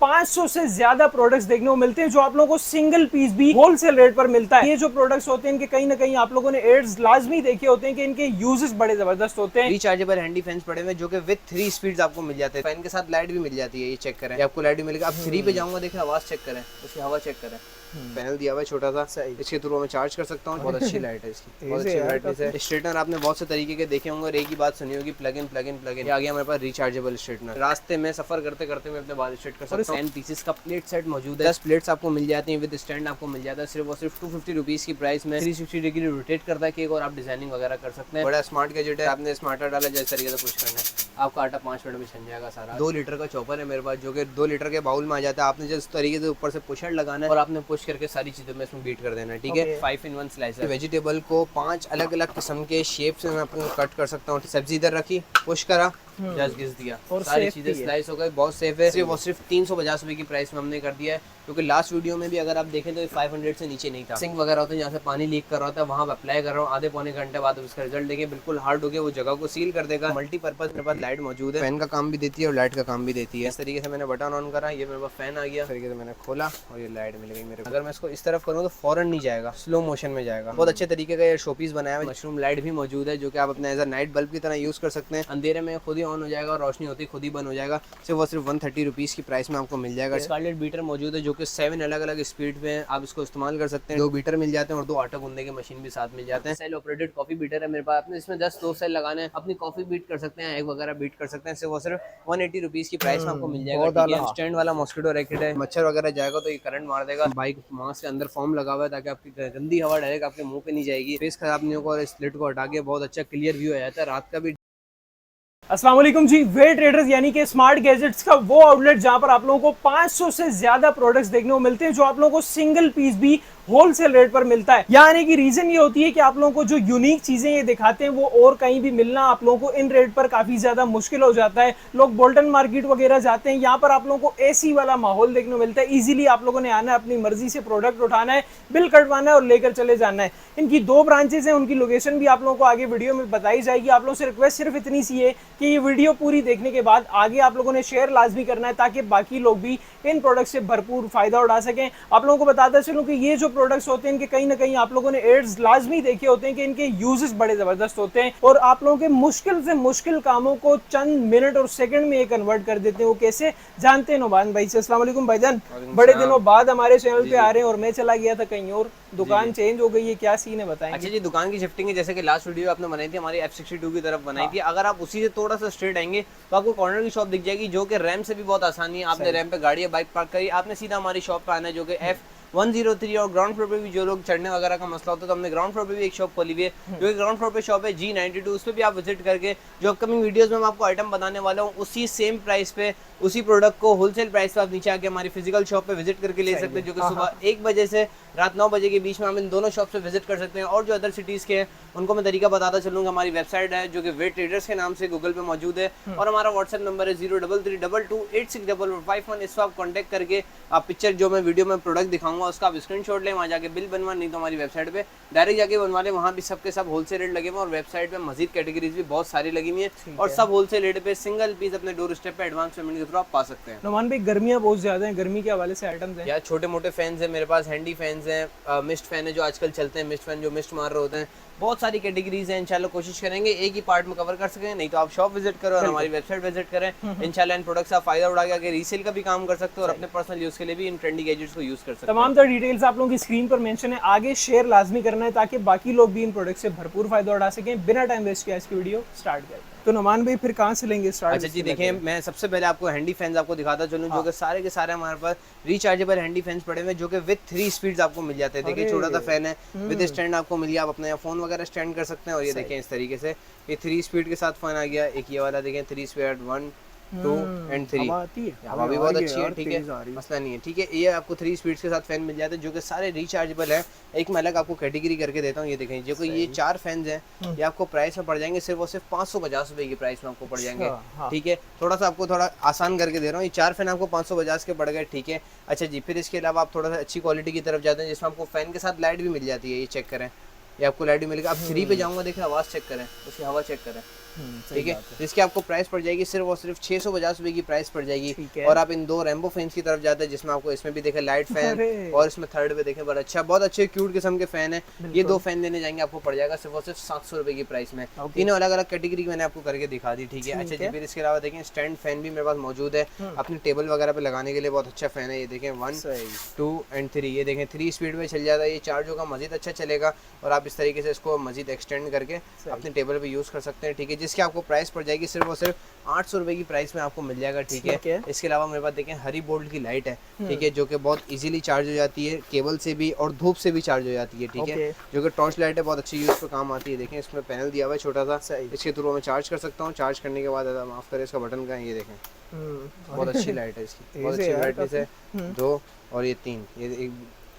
500 से ज्यादा प्रोडक्ट्स देखने को मिलते हैं जो आप लोगों को सिंगल पीस भी होलसेल रेट पर मिलता है। ये जो प्रोडक्ट्स होते हैं इनके कहीं ना कहीं आप लोगों ने एड्स लाजमी देखे होते हैं कि इनके यूजेस बड़े जबरदस्त होते हैं। रिचार्जेबल हैंडी फैंस पड़े हुए जो कि विद 3 स्पीड्स आपको मिल जाते हैं। फैन के साथ लाइट भी मिल जाती है, ये चेक करें, आपको लाइट भी मिलेगा। अब 3 पे जाऊंगा, देखिए आवाज चेक करें, उसकी हवा चेक करें। पैनल दिया हुआ है छोटा सा, इसके थ्रू मैं चार्ज कर सकता हूँ। बहुत अच्छी लाइट है इसकी, बहुत अच्छी ब्राइटनेस है। स्ट्रेटनर आपने बहुत से तरीके के देखे होंगे और एक ही बात सुनी होगी, plug in plug in plug in. आ गया हमारे पास रिचार्जेबल स्ट्रेटनर। रास्ते में सफर करते करते मैं अपने बाल स्ट्रेट कर सकता हूँ। 10 पीसेस का प्लेट सेट मौजूद है। 10 प्लेट्स आपको मिल जाती हैं विद स्टैंड, आपको मिल जाता है सिर्फ और सिर्फ 250 रुपीज की प्राइस में। 360 डिग्री रोटेट करता है केक और आप डिजाइनिंग वगैरह कर सकते हैं। बड़ा स्मार्ट गैजेट है। आपने स्मार्टर डाला जिस तरीके से पुश करना है, आपका आटा 5 मिनट में छन जाएगा सारा। 2 लीटर का चॉपर है मेरे पास जो कि 2 लीटर के बाउल में आ जाता है। आपने जिस तरीके से ऊपर से पुशर लगाना है और आपने पुश करके सारी चीजों में इसमें बीट कर देना है, ठीक है। 5 in 1 स्लाइसर। वेजिटेबल को 5 अलग अलग किस्म के शेप से मैं अपने कट कर सकता हूँ। सब्जी इधर रखी, पुश करा, जस्ट घिस दिया और सारी चीजें स्लाइस हो गई। बहुत सेफ है। सिर्फ 350 रुपए की प्राइस में हमने कर दिया है, क्योंकि लास्ट वीडियो में भी अगर आप देखें तो 500 से नीचे नहीं था। सिंक वगैरह होता है जहाँ से पानी लीक कर रहा होता है, वहाँ अप्लाई कर रहा हूँ। आधे पौने घंटे बाद उसका रिजल्ट देखिए, बिल्कुल हार्ड हो गया, वो जगह को सील कर देगा। मल्टीपर्पज मेरे पास लाइट मौजूद है, फैन का काम भी देती है और लाइट का काम भी देती है। इस तरीके से मैंने बटन ऑन करा, ये मेरे पास फैन आ गया। इस तरीके से मैंने खोला और ये लाइट मिल गई मेरे को। अगर मैं इसको इस तरफ करूँ तो फौरन नहीं जाएगा, स्लो मोशन में जाएगा। बहुत अच्छे तरीके का ये शोपीस बनाया है। मशरूम लाइट भी मौजूद है जो कि आप अपने एज अ नाइट बल्ब की तरह यूज कर सकते हैं। अंधेरे में खुद ही ऑन हो जाएगा और रोशनी होती खुद ही बंद हो जाएगा। सिर्फ 130 रुपीज की प्राइस में आपको मिल जाएगा। स्कारलेट बीटर मौजूद है जो कि 7 अलग अलग स्पीड पे आप इसको इस्तेमाल कर सकते हैं। 2 बीटर मिल जाते हैं और 2 आटा गूंदने के मशीन भी साथ मिल जाते हैं। सेल ऑपरेटेड कॉफी बीटर है मेरे पास। आपने इसमें 2 सेल लगाने हैं, अपनी कॉफी बीट कर सकते हैं, एग वगैरह बीट कर सकते हैं। सिर्फ 180 रुपीज की प्राइस में आपको मिल जाएगा। स्टैंड वाला मॉस्किटो रैकेट है, मच्छर वगैरह जाएगा तो ये करंट मार देगा। बाइक मास्क के अंदर फॉर्म लगा हुआ है ताकि आपकी गंदी हवा डायरेक्ट आपके मुंह पे नहीं जाएगी। फेस खराब नहीं होगा और इस स्लिट को हटा के बहुत अच्छा क्लियर व्यू आ जाता है रात का भी। अस्सलाम वालेकुम जी। वे ट्रेडर्स यानी कि स्मार्ट गैजेट्स का वो आउटलेट जहां पर आप लोगों को 500 से ज्यादा प्रोडक्ट्स देखने को मिलते हैं जो आप लोगों को सिंगल पीस भी होलसेल रेट पर मिलता है। यहाँ आने की रीजन ये होती है कि आप लोगों को जो यूनिक चीजें ये दिखाते हैं वो और कहीं भी मिलना आप लोगों को इन रेट पर काफी ज्यादा मुश्किल हो जाता है। लोग बोल्टन मार्केट वगैरह जाते हैं, यहाँ पर आप लोगों को एसी वाला माहौल देखने को मिलता है। इजीली आप लोगों ने आना है, अपनी मर्जी से प्रोडक्ट उठाना है, बिल कटवाना है और लेकर चले जाना है। इनकी 2 ब्रांचेस हैं, उनकी लोकेशन भी आप लोगों को आगे वीडियो में बताई जाएगी। आप लोगों से रिक्वेस्ट सिर्फ इतनी सी है कि ये वीडियो पूरी देखने के बाद आगे आप लोगों ने शेयर लाजमी करना है ताकि बाकी लोग भी इन प्रोडक्ट से भरपूर फायदा उठा सकें। आप लोगों को बताता चलूं कि ये जो प्रोडक्ट्स होते हैं इनके कहीं ना कहीं आप लोगों ने एड्स लाजमी देखे होते हैं कि इनके यूजेस बड़े जबरदस्त होते हैं और आप लोगों के मुश्किल से मुश्किल कामों को चंद मिनट और सेकंड में कन्वर्ट कर देते हैं। वो कैसे जानते हैं नुमान भाई से। अस्सलाम वालेकुम भाईजान, बड़े दिनों बाद हमारे चैनल पे आ रहे हैं और मैं चला गया था कहीं और, दुकान चेंज हो गई है, क्या सीन है बताएंगे? अच्छा जी, दुकान की शिफ्टिंग है, जैसे कि लास्ट वीडियो आपने बनाई थी हमारी F62 की तरफ बनाई थी। अगर आप उसी से थोड़ा सा स्ट्रेट आएंगे तो आपको कॉर्नर की शॉप दिख जाएगी जो कि रैम से भी बहुत आसानी है। आपने रैम पे गाड़ी या बाइक पार्क करी, आपने सीधा हमारी शॉप पे आना है जो कि F103 और ग्राउंड फ्लोर पे भी जो लोग चढ़ने वगैरह का मसला होता है तो हमने ग्राउंड फ्लोर पे भी एक शॉप खोली हुई है जो कि ग्राउंड फ्लोर पे शॉप है G92। उस पर भी आप विजिट करके जो अपकमिंग वीडियोस में मैं आपको आइटम बताने वाला हूँ उसी सेम प्राइस पे उसी प्रोडक्ट को होलसेल प्राइस पे आप नीचे आके हमारी फिजिकल शॉप पे विजिट करके ले सकते हैं जो कि सुबह 1 बजे से रात 9 बजे के बीच में हम इन दोनों शॉप से विजिट कर सकते हैं। और जो अदर सिटीज़ के हैं उनको मैं तरीका बताता चलूँगा। हमारी वेबसाइट है जो कि वे ट्रेडर्स के नाम से गूगल पे मौजूद है और हमारा व्हाट्सएप नंबर है 0332286451। इस पर आप कॉन्टैक्ट करके आप पिक्चर जो मैं वीडियो में प्रोडक्ट दिखाऊंगा उसका आप स्क्रीनशॉट लें, वहाँ जाके बिल बनवा, नहीं तो हमारी वेबसाइट पे डायरेक्ट जाके बनवा लें। वहाँ भी सबके सब होलसेल रेट लगे हुए और वेबसाइट पे मजीद कैटेगरीज भी बहुत सारी लगी हुई है और सब होलसेल रेट पे सिंगल पीस अपने डोर स्टेप पे एडवांस पेमेंट के थ्रू आप पा सकते हैं। नुमान भाई गर्मियां बहुत ज्यादा हैं, गर्मी के हवाले से आइटम्स हैं यार, छोटे मोटे फैंस हैं मेरे पास, हैंडी फैंस हैं, मिस्ट फैन है जो आजकल चलते हैं, मिस्ट फैन जो मिस्ट मार रहे होते हैं, बहुत सारी कैटेगरीज हैं। इंशाल्लाह कोशिश करेंगे एक ही पार्ट में कवर कर सकें, नहीं तो आप शॉप विजिट करो और हमारी वेबसाइट विजिट करें। इंशाल्लाह इन प्रोडक्ट्स आप फायदा उठा के रीसेल का भी काम कर सकते हो और अपने पर्सनल यूज के लिए भी इन ट्रेंडी गैजेट्स को यूज कर सकते हैं। तमाम तरह डिटेल्स आप लोगों की स्क्रीन पर मेंशन है, आगे शेयर लाजमी करना है ताकि बाकी लोग भी इन प्रोडक्ट से भरपूर फायदा उठा सकें। बिना टाइम वेस्ट किया इसकी वीडियो स्टार्ट करें। तो नुमान भाई फिर कहाँ से लेंगे स्टार्ट? अच्छा जी, देखिए मैं सबसे पहले आपको हैंडी फैंस आपको दिखाता चलूं जो कि सारे के सारे हमारे पास रिचार्जेबल हैंडी फैंस पड़े हुए जो कि विद 3 स्पीड्स आपको मिल जाते हैं। देखिए छोटा सा फैन है विद स्टैंड आपको मिल गया, आप अपने फोन वगैरह स्टैंड कर सकते हैं। और ये देखें इस तरीके से ये 3 स्पीड के साथ फैन आ गया। एक ये वाला देखें 3 स्पीड 1 2 and 3 हवा भी बहुत अच्छी है, ठीक है, मसला नहीं है, ठीक है। ये आपको 3 स्पीड्स के साथ फैन मिल जाते हैं जो कि सारे रिचार्जेबल है। एक मैं अलग आपको कैटेगरी करके देता हूँ, ये देखें जो कि ये 4 फैंस हैं ये आपको प्राइस में पड़ जाएंगे सिर्फ और सिर्फ 550 रुपए की प्राइस में आपको पड़ जाएंगे, ठीक है। थोड़ा सा आपको थोड़ा आसान करके दे रहा हूँ, ये 4 फैन आपको 550 के पड़ गए, ठीक है। अच्छा जी, फिर इसके अलावा आप थोड़ा सा अच्छी क्वालिटी की तरफ जाते हैं जिसमें आपको फैन के साथ लाइट भी मिल जाती है, ये चेक करें, ये आपको लाइट भी मिलेगा। अब 3 पे जाऊँगा, देखिए आवाज़ चेक करें, उसकी हवा चेक करें, ठीक है, जिसकी आपको प्राइस पड़ जाएगी सिर्फ और सिर्फ 650 रुपए की प्राइस पड़ जाएगी। और आप इन दो रैम्बो फैंस की तरफ जाते हैं, जिसमें आपको इसमें भी देखे लाइट फैन और इसमें थर्ड पे देखे बड़ा अच्छा, बहुत अच्छे क्यूट किस्म के फैन है। ये दो फैन लेने जाएंगे आपको पड़ जाएगा सिर्फ और सिर्फ 700 रुपए की प्राइस में। तीनों अलग अलग कैटेगरी मैंने आपको करके दिखा दी, ठीक है। अच्छा जी, फिर इसके अलावा देखें स्टैंड फैन भी मेरे पास मौजूद है, अपनी टेबल वगैरह पे लगाने के लिए बहुत अच्छा फैन है। ये देखें 1, 2 एंड 3, ये देखें 3 स्पीड में चल जाता है, ये चार्ज होगा मजीद अच्छा चलेगा और आप इस तरीके से इसको मजीद एक्सटेंड करके अपने टेबल पे यूज़ कर सकते हैं, ठीक है। जिसकी आपको प्राइस पड़ जाएगी सिर्फ और सिर्फ 800 रुपए की प्राइस में आपको मिल जाएगा, ठीक है। इसके अलावा मेरे पास देखें हरी बोल्ट की लाइट है, ठीक है, जो कि बहुत इजीली चार्ज हो जाती है, केबल से भी और धूप से भी चार्ज हो जाती है, ठीक है, जो कि टॉर्च लाइट है, बहुत अच्छी यूज़ पे काम आती है। देखें इसमें पैनल दिया हुआ है छोटा सा, इसके थ्रू मैं चार्ज कर सकता हूँ। चार्ज करने के बाद माफ़ करें इसका बटन का, ये देखें बहुत अच्छी लाइट है इसकी, बहुत अच्छी ब्राइटनेस है। 2 और ये 3, ये एक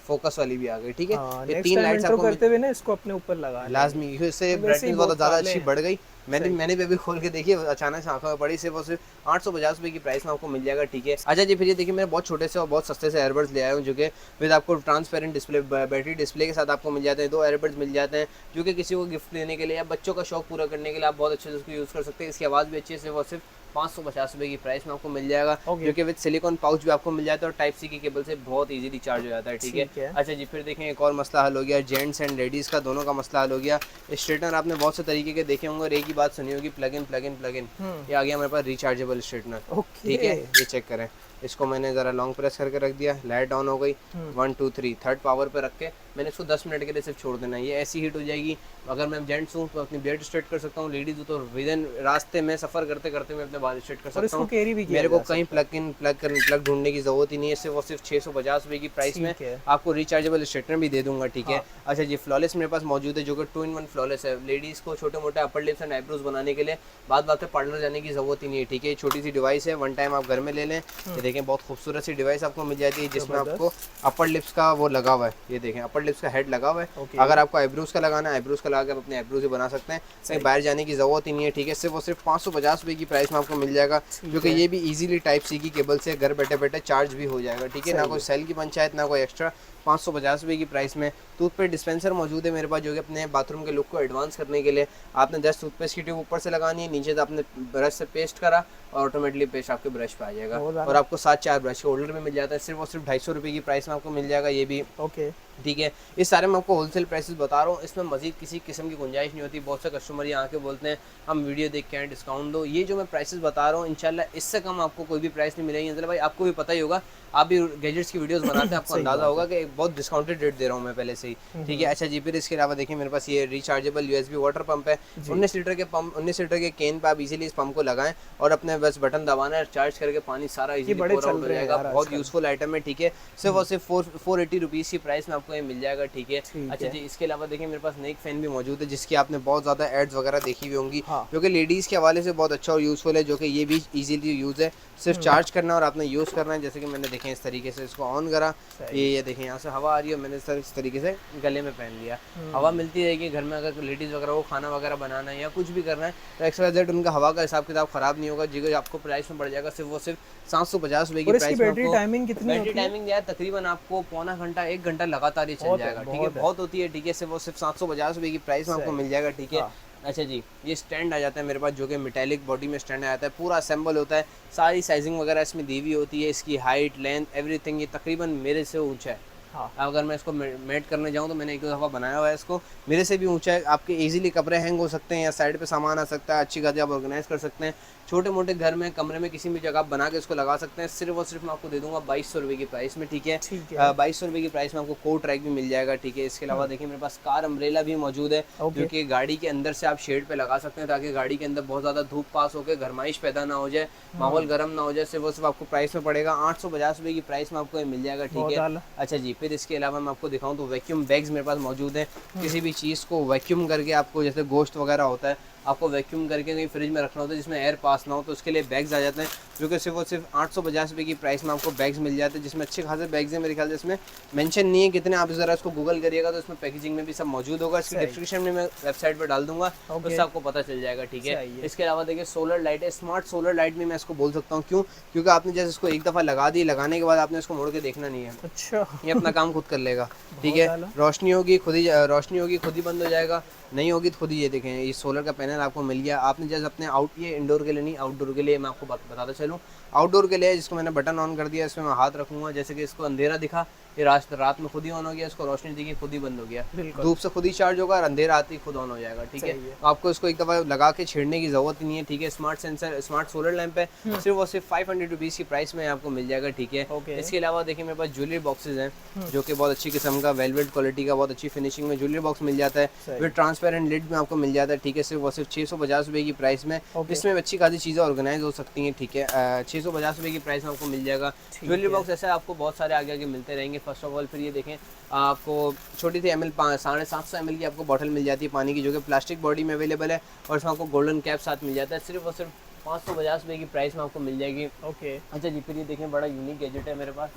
फोकस वाली भी आ गई, ठीक है। ये 3 लाइट्स आपको करते हुए ना इसको अपने ऊपर लगा लाजमी, इससे ब्राइटनेस बहुत ज़्यादा अच्छी बढ़ गई। मैंने भी अभी खोल के देखी, अचानक से आंखों में पड़ी, सिर्फ और सिर्फ 850 रुपए की प्राइस में आपको मिल जाएगा, ठीक है। अच्छा जी, फिर ये देखिए मैं बहुत छोटे से और बहुत सस्ते से एयरबड्स ले आया हूँ, जो कि विद आपको ट्रांसपेरेंट डिस्प्ले, बैटरी डिस्प्ले के साथ आपको मिल जाते हैं। 2 एयरबड्स मिल जाते हैं, जो कि किसी को गिफ्ट देने के लिए या बच्चों का शौक पूरा करने के लिए आप बहुत अच्छे से उसको यूज़ कर सकते हैं। इसकी आवाज़ भी अच्छी है, सिर्फ और सिर्फ 550 रुपए की प्राइस में आपको मिल जाएगा, जो कि विद सिलिकॉन पाउच भी आपको मिल जाता है और टाइप सी की केबल से बहुत इजीली चार्ज हो जाता है, ठीक है। अच्छा जी, फिर देखें एक और मसला हल हो गया, जेंट्स एंड लेडीज़ का दोनों का मसला हल हो गया। स्ट्रेटनर आपने बहुत से तरीके के देखे होंगे और एक ही बात सुनी होगी, प्लग इन। ये आ गया हमारे पास रिचार्जेबल स्ट्रेटनर, ठीक है। ये चेक करें, इसको मैंने ज़रा लॉन्ग प्रेस करके रख दिया, लाइट ऑन हो गई, 1 2 3 थर्ड पावर पे रख के मैंने इसको 10 मिनट के लिए सिर्फ छोड़ देना है, ये ऐसी हीट हो जाएगी। अगर मैं जेंट्स हूँ तो अपनी बियर्ड स्ट्रेट कर सकता हूँ, लेडीज़ हूँ तो विदिन रास्ते में सफ़र करते करते मैं अपने बाल स्ट्रेट कर सकता हूँ। मेरे को कहीं प्लग ढूंढने की ज़रूरत ही नहीं है, सिर्फ और सिर्फ 650 रुपये की प्राइस में आपको रिचार्जेबल स्ट्रेटनर भी दे दूंगा, ठीक है। अच्छा जी, फ्लॉलेस मेरे पास मौजूद है, जो कि 2-in-1 फ्लॉलेस है। लेडीज़ को छोटे मोटे अपर लिप्स एंड आईब्रोज बनाने के लिए बात पे पार्लर जाने की ज़रूरत ही नहीं है, ठीक है। छोटी सी डिवाइस है, 1 टाइम आप घर में ले लें। ये देखें बहुत खूबसूरत सी डिवाइस आपको मिल जाती है, जिसमें आपको अपर लिप्स का वो लगा हुआ है, ये देखें अपर लिप्स का हेड लगा हुआ है। अगर आपको आईब्रोज का लगाना है, आईब्रोज का लगा के अपने आईब्रोज भी बना सकते हैं, कहीं बाहर जाने की ज़रूरत ही नहीं है, ठीक है। सिर्फ और सिर्फ 550 रुपये की प्राइस में आपको मिल जाएगा, जो कि ये भी इजीली टाइप सी की केबल से घर बैठे बैठे चार्ज भी हो जाएगा, ठीक है। ना कोई सेल की पंचायत, ना कोई एक्स्ट्रा, 550 रुपये की प्राइस में। टूथपेस्ट डिस्पेंसर मौजूद है मेरे पास, जो कि अपने बाथरूम के लुक को एडवांस करने के लिए आपने 10 टूथपेस्ट की ट्यूब ऊपर से लगानी है, नीचे से आपने ब्रश से पेस्ट करा और ऑटोमेटिकली पेस्ट आपके ब्रश पे आ जाएगा। और आपको 7-4 ब्रश होल्डर में मिल जाता है, सिर्फ और सिर्फ 250 रुपये की प्राइस में आपको मिल जाएगा, ये भी ठीक है। इस सारे में आपको होलसेल प्राइसेस बता रहा हूँ, इसमें मजीद किसी किस्म की गुंजाइश नहीं होती। बहुत से कस्टमर यहाँ आके बोलते हैं हम वीडियो देख के डिस्काउंट दो, ये जो मैं प्राइसेस बता रहा हूँ इंशाल्लाह इससे कम आपको कोई भी प्राइस नहीं मिलेगी। मतलब भाई आपको भी पता ही होगा, आप भी गैजेट्स की वीडियोस बनाते हैं, आपको अंदाजा होगा कि बहुत डिस्काउंटेड रेट दे रहा हूँ मैं पहले से ही, ठीक है। अच्छा जी, फिर इसके अलावा देखिए मेरे पास ये रिचार्जेबल USB वाटर पंप है, 19 लीटर के पंप, 19 लीटर के केन पे आप इजीली इस पंप को लगाएं और अपने बस बटन दबाना है, चार्ज करके पानी सारा इजीली पोर आउट हो जाएगा। बहुत यूजफुल आइटम है, ठीक है। सिर्फ और सिर्फ 480 रुपीज़ की प्राइस में आपको ये मिल जाएगा, ठीक है। अच्छा जी, इसके अलावा देखिए मेरे पास नेक फैन भी मौजूद है, जिसकी आपने बहुत ज़्यादा एड्स वगैरह देखी हुई होंगी, जो कि लेडीज़ के हवाले से बहुत अच्छा और यूज़फुल है, जो कि ये भी इजीली यूज़ है, सिर्फ चार्ज करना और आपने यूज़ करना है। जैसे कि मैंने देखें इस तरीके से इसको ऑन करा, ये देखें यहाँ से हवा आ रही है, मैंने सर इस तरीके से गले में पहन लिया, हवा मिलती रहेगी। घर में अगर लेडीज़ वगैरह को खाना वगैरह बनाना है या कुछ भी करना है तो XYZ उनका हवा का हिसाब किताब ख़राब नहीं होगा, जी आपको प्राइस में पड़ जाएगा सिर्फ वो सिर्फ 750 रुपये की प्राइस में। बैटरी टाइमिंग कितनी? बैटरी टाइमिंग है तकरीबन आपको पौना घंटा 1 घंटा लगातार ही चल जाएगा, ठीक है। बहुत होती है, ठीक है। सिर्फ वो सिर्फ 750 रुपये की प्राइस में आपको मिल जाएगा, ठीक है। अच्छा जी, ये स्टैंड आ जाता है मेरे पास, जो कि मेटालिक बॉडी में स्टैंड आ जाता है, पूरा असेंबल होता है, सारी साइजिंग वगैरह इसमें दी हुई होती है, इसकी हाइट लेंथ एवरीथिंग ये तकरीबन मेरे से ऊंचा है। अगर मैं इसको मेट करने जाऊँ तो मैंने 1-2 दफ़ा बनाया हुआ है इसको, मेरे से भी ऊंचा है। आपके इजीली कपड़े हैंग हो सकते हैं या साइड पे सामान आ सकता है, अच्छी खासी आप ऑर्गेनाइज कर सकते हैं। छोटे मोटे घर में कमरे में किसी भी जगह आप बना के इसको लगा सकते हैं। सिर्फ और सिर्फ मैं आपको दे दूंगा 2200 रुपये की प्राइस में, ठीक है। 2200 रुपये की प्राइस में आपको कोट ट्रैक भी मिल जाएगा, ठीक है। इसके अलावा देखिए मेरे पास कार अम्ब्रेला भी मौजूद है, जो कि गाड़ी के अंदर से आप शेड पे लगा सकते हैं, ताकि गाड़ी के अंदर बहुत ज़्यादा धूप पास होकर गरमाइश पैदा ना हो जाए, माहौल गर्म ना हो जाए। सिर्फ और सिर्फ आपको प्राइस में पड़ेगा 850 रुपये की प्राइस में आपको ये मिल जाएगा, ठीक है। अच्छा जी, फिर इसके अलावा मैं आपको दिखाऊँ तो वैक्यूम बैग्स मेरे पास मौजूद है। किसी भी चीज़ को वैक्यूम करके आपको, जैसे गोश्त वगैरह होता है, आपको वैक्यूम करके कहीं फ्रिज में रखना होता है जिसमें एयर पास ना हो, तो उसके लिए बैग्स आ जाते हैं, जो कि सिर्फ और सिर्फ 850 रुपये की प्राइस में आपको बैग्स मिल जाते हैं, जिसमें अच्छे खासे बैग्स हैं। मेरे ख्याल से इसमें मेंशन नहीं है कितने, आप ज़रा इसको गूगल करिएगा तो इसमें पैकेजिंग में भी सब मौजूद होगा। इसकी डिस्क्रिप्शन में मैं वेबसाइट पर डाल दूंगा, उससे आपको पता चल जाएगा, ठीक है। इसके अलावा देखिए सोलर लाइट है, स्मार्ट सोलर लाइट भी मैं इसको बोल सकता हूँ। क्यों? क्योंकि आपने जैसे इसको एक दफ़ा लगा दी, लगाने के बाद आपने इसको मोड़ के देखना नहीं है, अच्छा, ये अपना काम खुद कर लेगा, ठीक है। रोशनी होगी खुद ही बंद हो जाएगा। नहीं होगी तो खुद ही ये देखें, ये सोलर का पैनल आपको मिल गया। आपने जैसे अपने ये इंडोर के लिए नहीं, आउटडोर के लिए मैं आपको बताता चलूँ। आउटडोर के लिए जिसको मैंने बटन ऑन कर दिया, इसमें मैं हाथ रखूँगा, जैसे कि इसको अंधेरा दिखा, ये रात में खुद ही ऑन हो गया, इसको रोशनी दिखी खुद ही बंद हो गया, धूप से खुद ही चार्ज होगा और अंधेरा आते ही खुद ऑन हो जाएगा। ठीक है, आपको इसको एक दफ़ा लगा के छेड़ने की ज़रूरत ही नहीं है। ठीक है, smart sensor, smart solar lamp है, सिर्फ और सिर्फ 500 रुपीज़ की प्राइस में आपको मिल जाएगा। ठीक है, इसके अलावा देखिए मेरे पास ज्वेलरी बॉक्सेज हैं जो कि बहुत अच्छी किस्म का वेलवेट क्वालिटी का, बहुत अच्छी फिनिशिंग में ज्वेलरी बॉक्स मिल जाता है, विद ट्रांसपेरेंट लिड में आपको मिल जाता है। ठीक है, सिर्फ और सिर्फ 650 रुपये की प्राइस में इसमें अच्छी खासी चीज़ें ऑर्गेनाइज हो सकती हैं। ठीक है, 650 रुपये की प्राइस में आपको मिल जाएगा ज्वेलरी बॉक्स। ऐसा आपको बहुत सारे आगे आगे मिलते रहेंगे। फर्स्ट ऑफ ऑल फिर ये देखें, आपको छोटी सी ml 750 ml की आपको बॉटल मिल जाती है पानी की, जो कि प्लास्टिक बॉडी में अवेलेबल है, और इसमें आपको गोल्डन कैप साथ मिल जाता है। सिर्फ और सिर्फ 550 रुपये की प्राइस में आपको मिल जाएगी। अच्छा जी, फिर ये देखें, बड़ा यूनिक गैजेट है मेरे पास,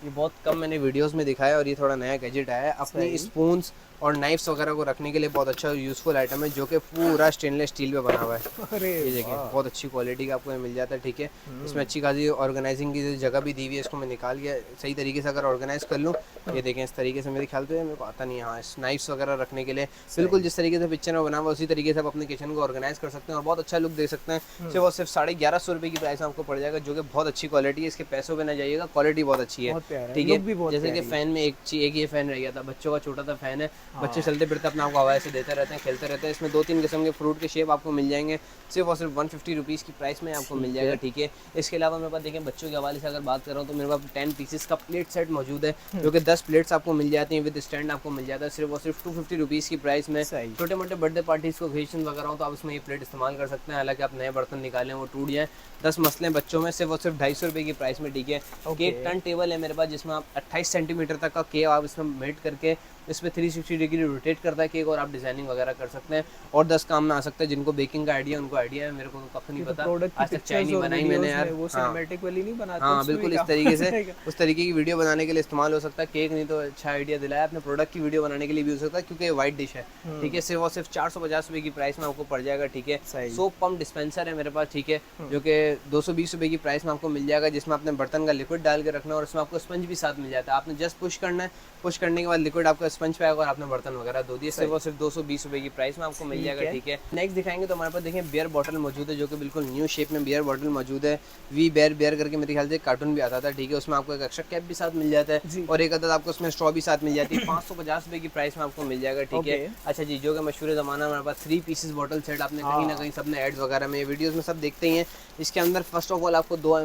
ये बहुत कम मैंने वीडियोस में दिखाया और ये थोड़ा नया गैजेट आया है। अपनी स्पून्स और नाइफ्स वगैरह को रखने के लिए बहुत अच्छा यूज़फुल आइटम है, जो कि पूरा स्टेनलेस स्टील पे बना हुआ है। ये देखें, बहुत अच्छी क्वालिटी का आपको मिल जाता है। ठीक है, इसमें अच्छी खासी ऑर्गेनाइजिंग की जगह भी दी हुई है। इसको मैं निकाल के सही तरीके से अगर ऑर्गेनाइज कर लूँ, ये देखें इस तरीके से, मेरे ख्याल से मेरे को आता नहीं है। हाँ, नाइफ्स वगैरह रखने के लिए बिल्कुल जिस तरीके से पिक्चर में बना हुआ उसी तरीके से आप अपने किचन को ऑर्गेनाइज कर सकते हैं और बहुत अच्छा लुक दे सकते हैं। सिर्फ और सिर्फ 1150 रुपये की प्राइस में आपको पड़ जाएगा, जो कि बहुत अच्छी क्वालिटी है। इसके पैसों पर ना जाइएगा, क्वालिटी बहुत अच्छी है। ठीक है, जैसे कि फैन में एक ये फैन रह गया था, बच्चों का छोटा सा फैन है, बच्चे चलते फिरते अपना आपको हवा से देते रहते हैं, खेलते रहते हैं। इसमें 2-3 किस्म के फ्रूट के शेप आपको मिल जाएंगे, सिर्फ और सिर्फ 150 रुपीज़ की प्राइस में आपको मिल जाएगा। ठीक है, इसके अलावा मेरे पास देखें, बच्चों के हवाले से अगर बात कर रहा हूँ तो मेरे पास 10 पीसेस का प्लेट सेट मौजूद है, जो कि 10 प्लेट्स आपको मिल जाती हैं, विद स्टैंड आपको मिल जाता है, सिर्फ और सिर्फ 250 रुपीज़ की प्राइस में। छोटे मोटे बर्थडे पार्टीज़ को ओकेजन वगैरह हो तो आप उसमें ये प्लेट इस्तेमाल कर सकते हैं। हालांकि आप नए बर्तन निकालें वो टूट जाएँ, 10 मसले बच्चों में, सिर्फ और सिर्फ 250 रुपये की प्राइस में। ठीक है, केक टर्न टेबल है मेरे पास, जिसमें आप 28 सेंटीमीटर तक का केक आप इसमें मेल्ट करके इसमें 360 डिग्री रोटेट करता है केक, और आप डिजाइनिंग वगैरह कर सकते हैं और 10 काम में आ सकते हैं। जिनको बेकिंग का आइडिया उनको आइडिया है, मेरे को तो कख नहीं पता, आज तक चाय नहीं बनाई मैंने यार। वो सिनेमैटिक वाली नहीं बनाते। हाँ बिल्कुल, इस तरीके से उस तरीके की वीडियो बनाने के लिए इस्तेमाल हो सकता है। केक नहीं तो अच्छा आइडिया दिलाया, अपने प्रोडक्ट की वीडियो बनाने के लिए भी हो सकता है, क्योंकि ये वाइट डिश है। ठीक है, सिर्फ और सिर्फ 450 रुपये की प्राइस में आपको पड़ जाएगा। ठीक है, सोप पंप डिस्पेंसर है मेरे पास। ठीक है, जो कि 220 रुपये की प्राइस में आपको मिल जाएगा, जिसमें आपने बर्तन का लिक्विड डाल के रखना है और उसमें आपको स्पंज भी साथ मिल जाता है। आपने जस्ट पुश करना है, पुश करने के बाद लिक्विड आपका स्पंज पे आएगा और आपने बर्तन वगैरह धो दिए। सिर्फ और सिर्फ 220 रुपये की प्राइस में आपको मिल जाएगा। ठीक है, नेक्स्ट दिखाएंगे तो हमारे पास देखें बियर बॉटल मौजूद है, जो कि बिल्कुल न्यू शेप में बियर बॉटल मौजूद है। वी बेयर करके मेरे ख्याल से कार्टून भी आता था। ठीक है, उसमें आपको एक एक्स्ट्रा कैप भी साथ मिल जाता है और एक अदद आपको उसमें स्ट्रॉ भी साथ मिल जाती है। 550 रुपये की प्राइस में आपको मिल जाएगा। ठीक है, अच्छा जी, जो कि मशहूर ज़माना हमारे पास 3 पीसेस बॉटल सेट, आपने कहीं ना कहीं सबने एड्स वगैरह में, वीडियोज़ में सब देखते ही हैं। इसके अंदर फर्स्ट ऑफ ऑल आपको दो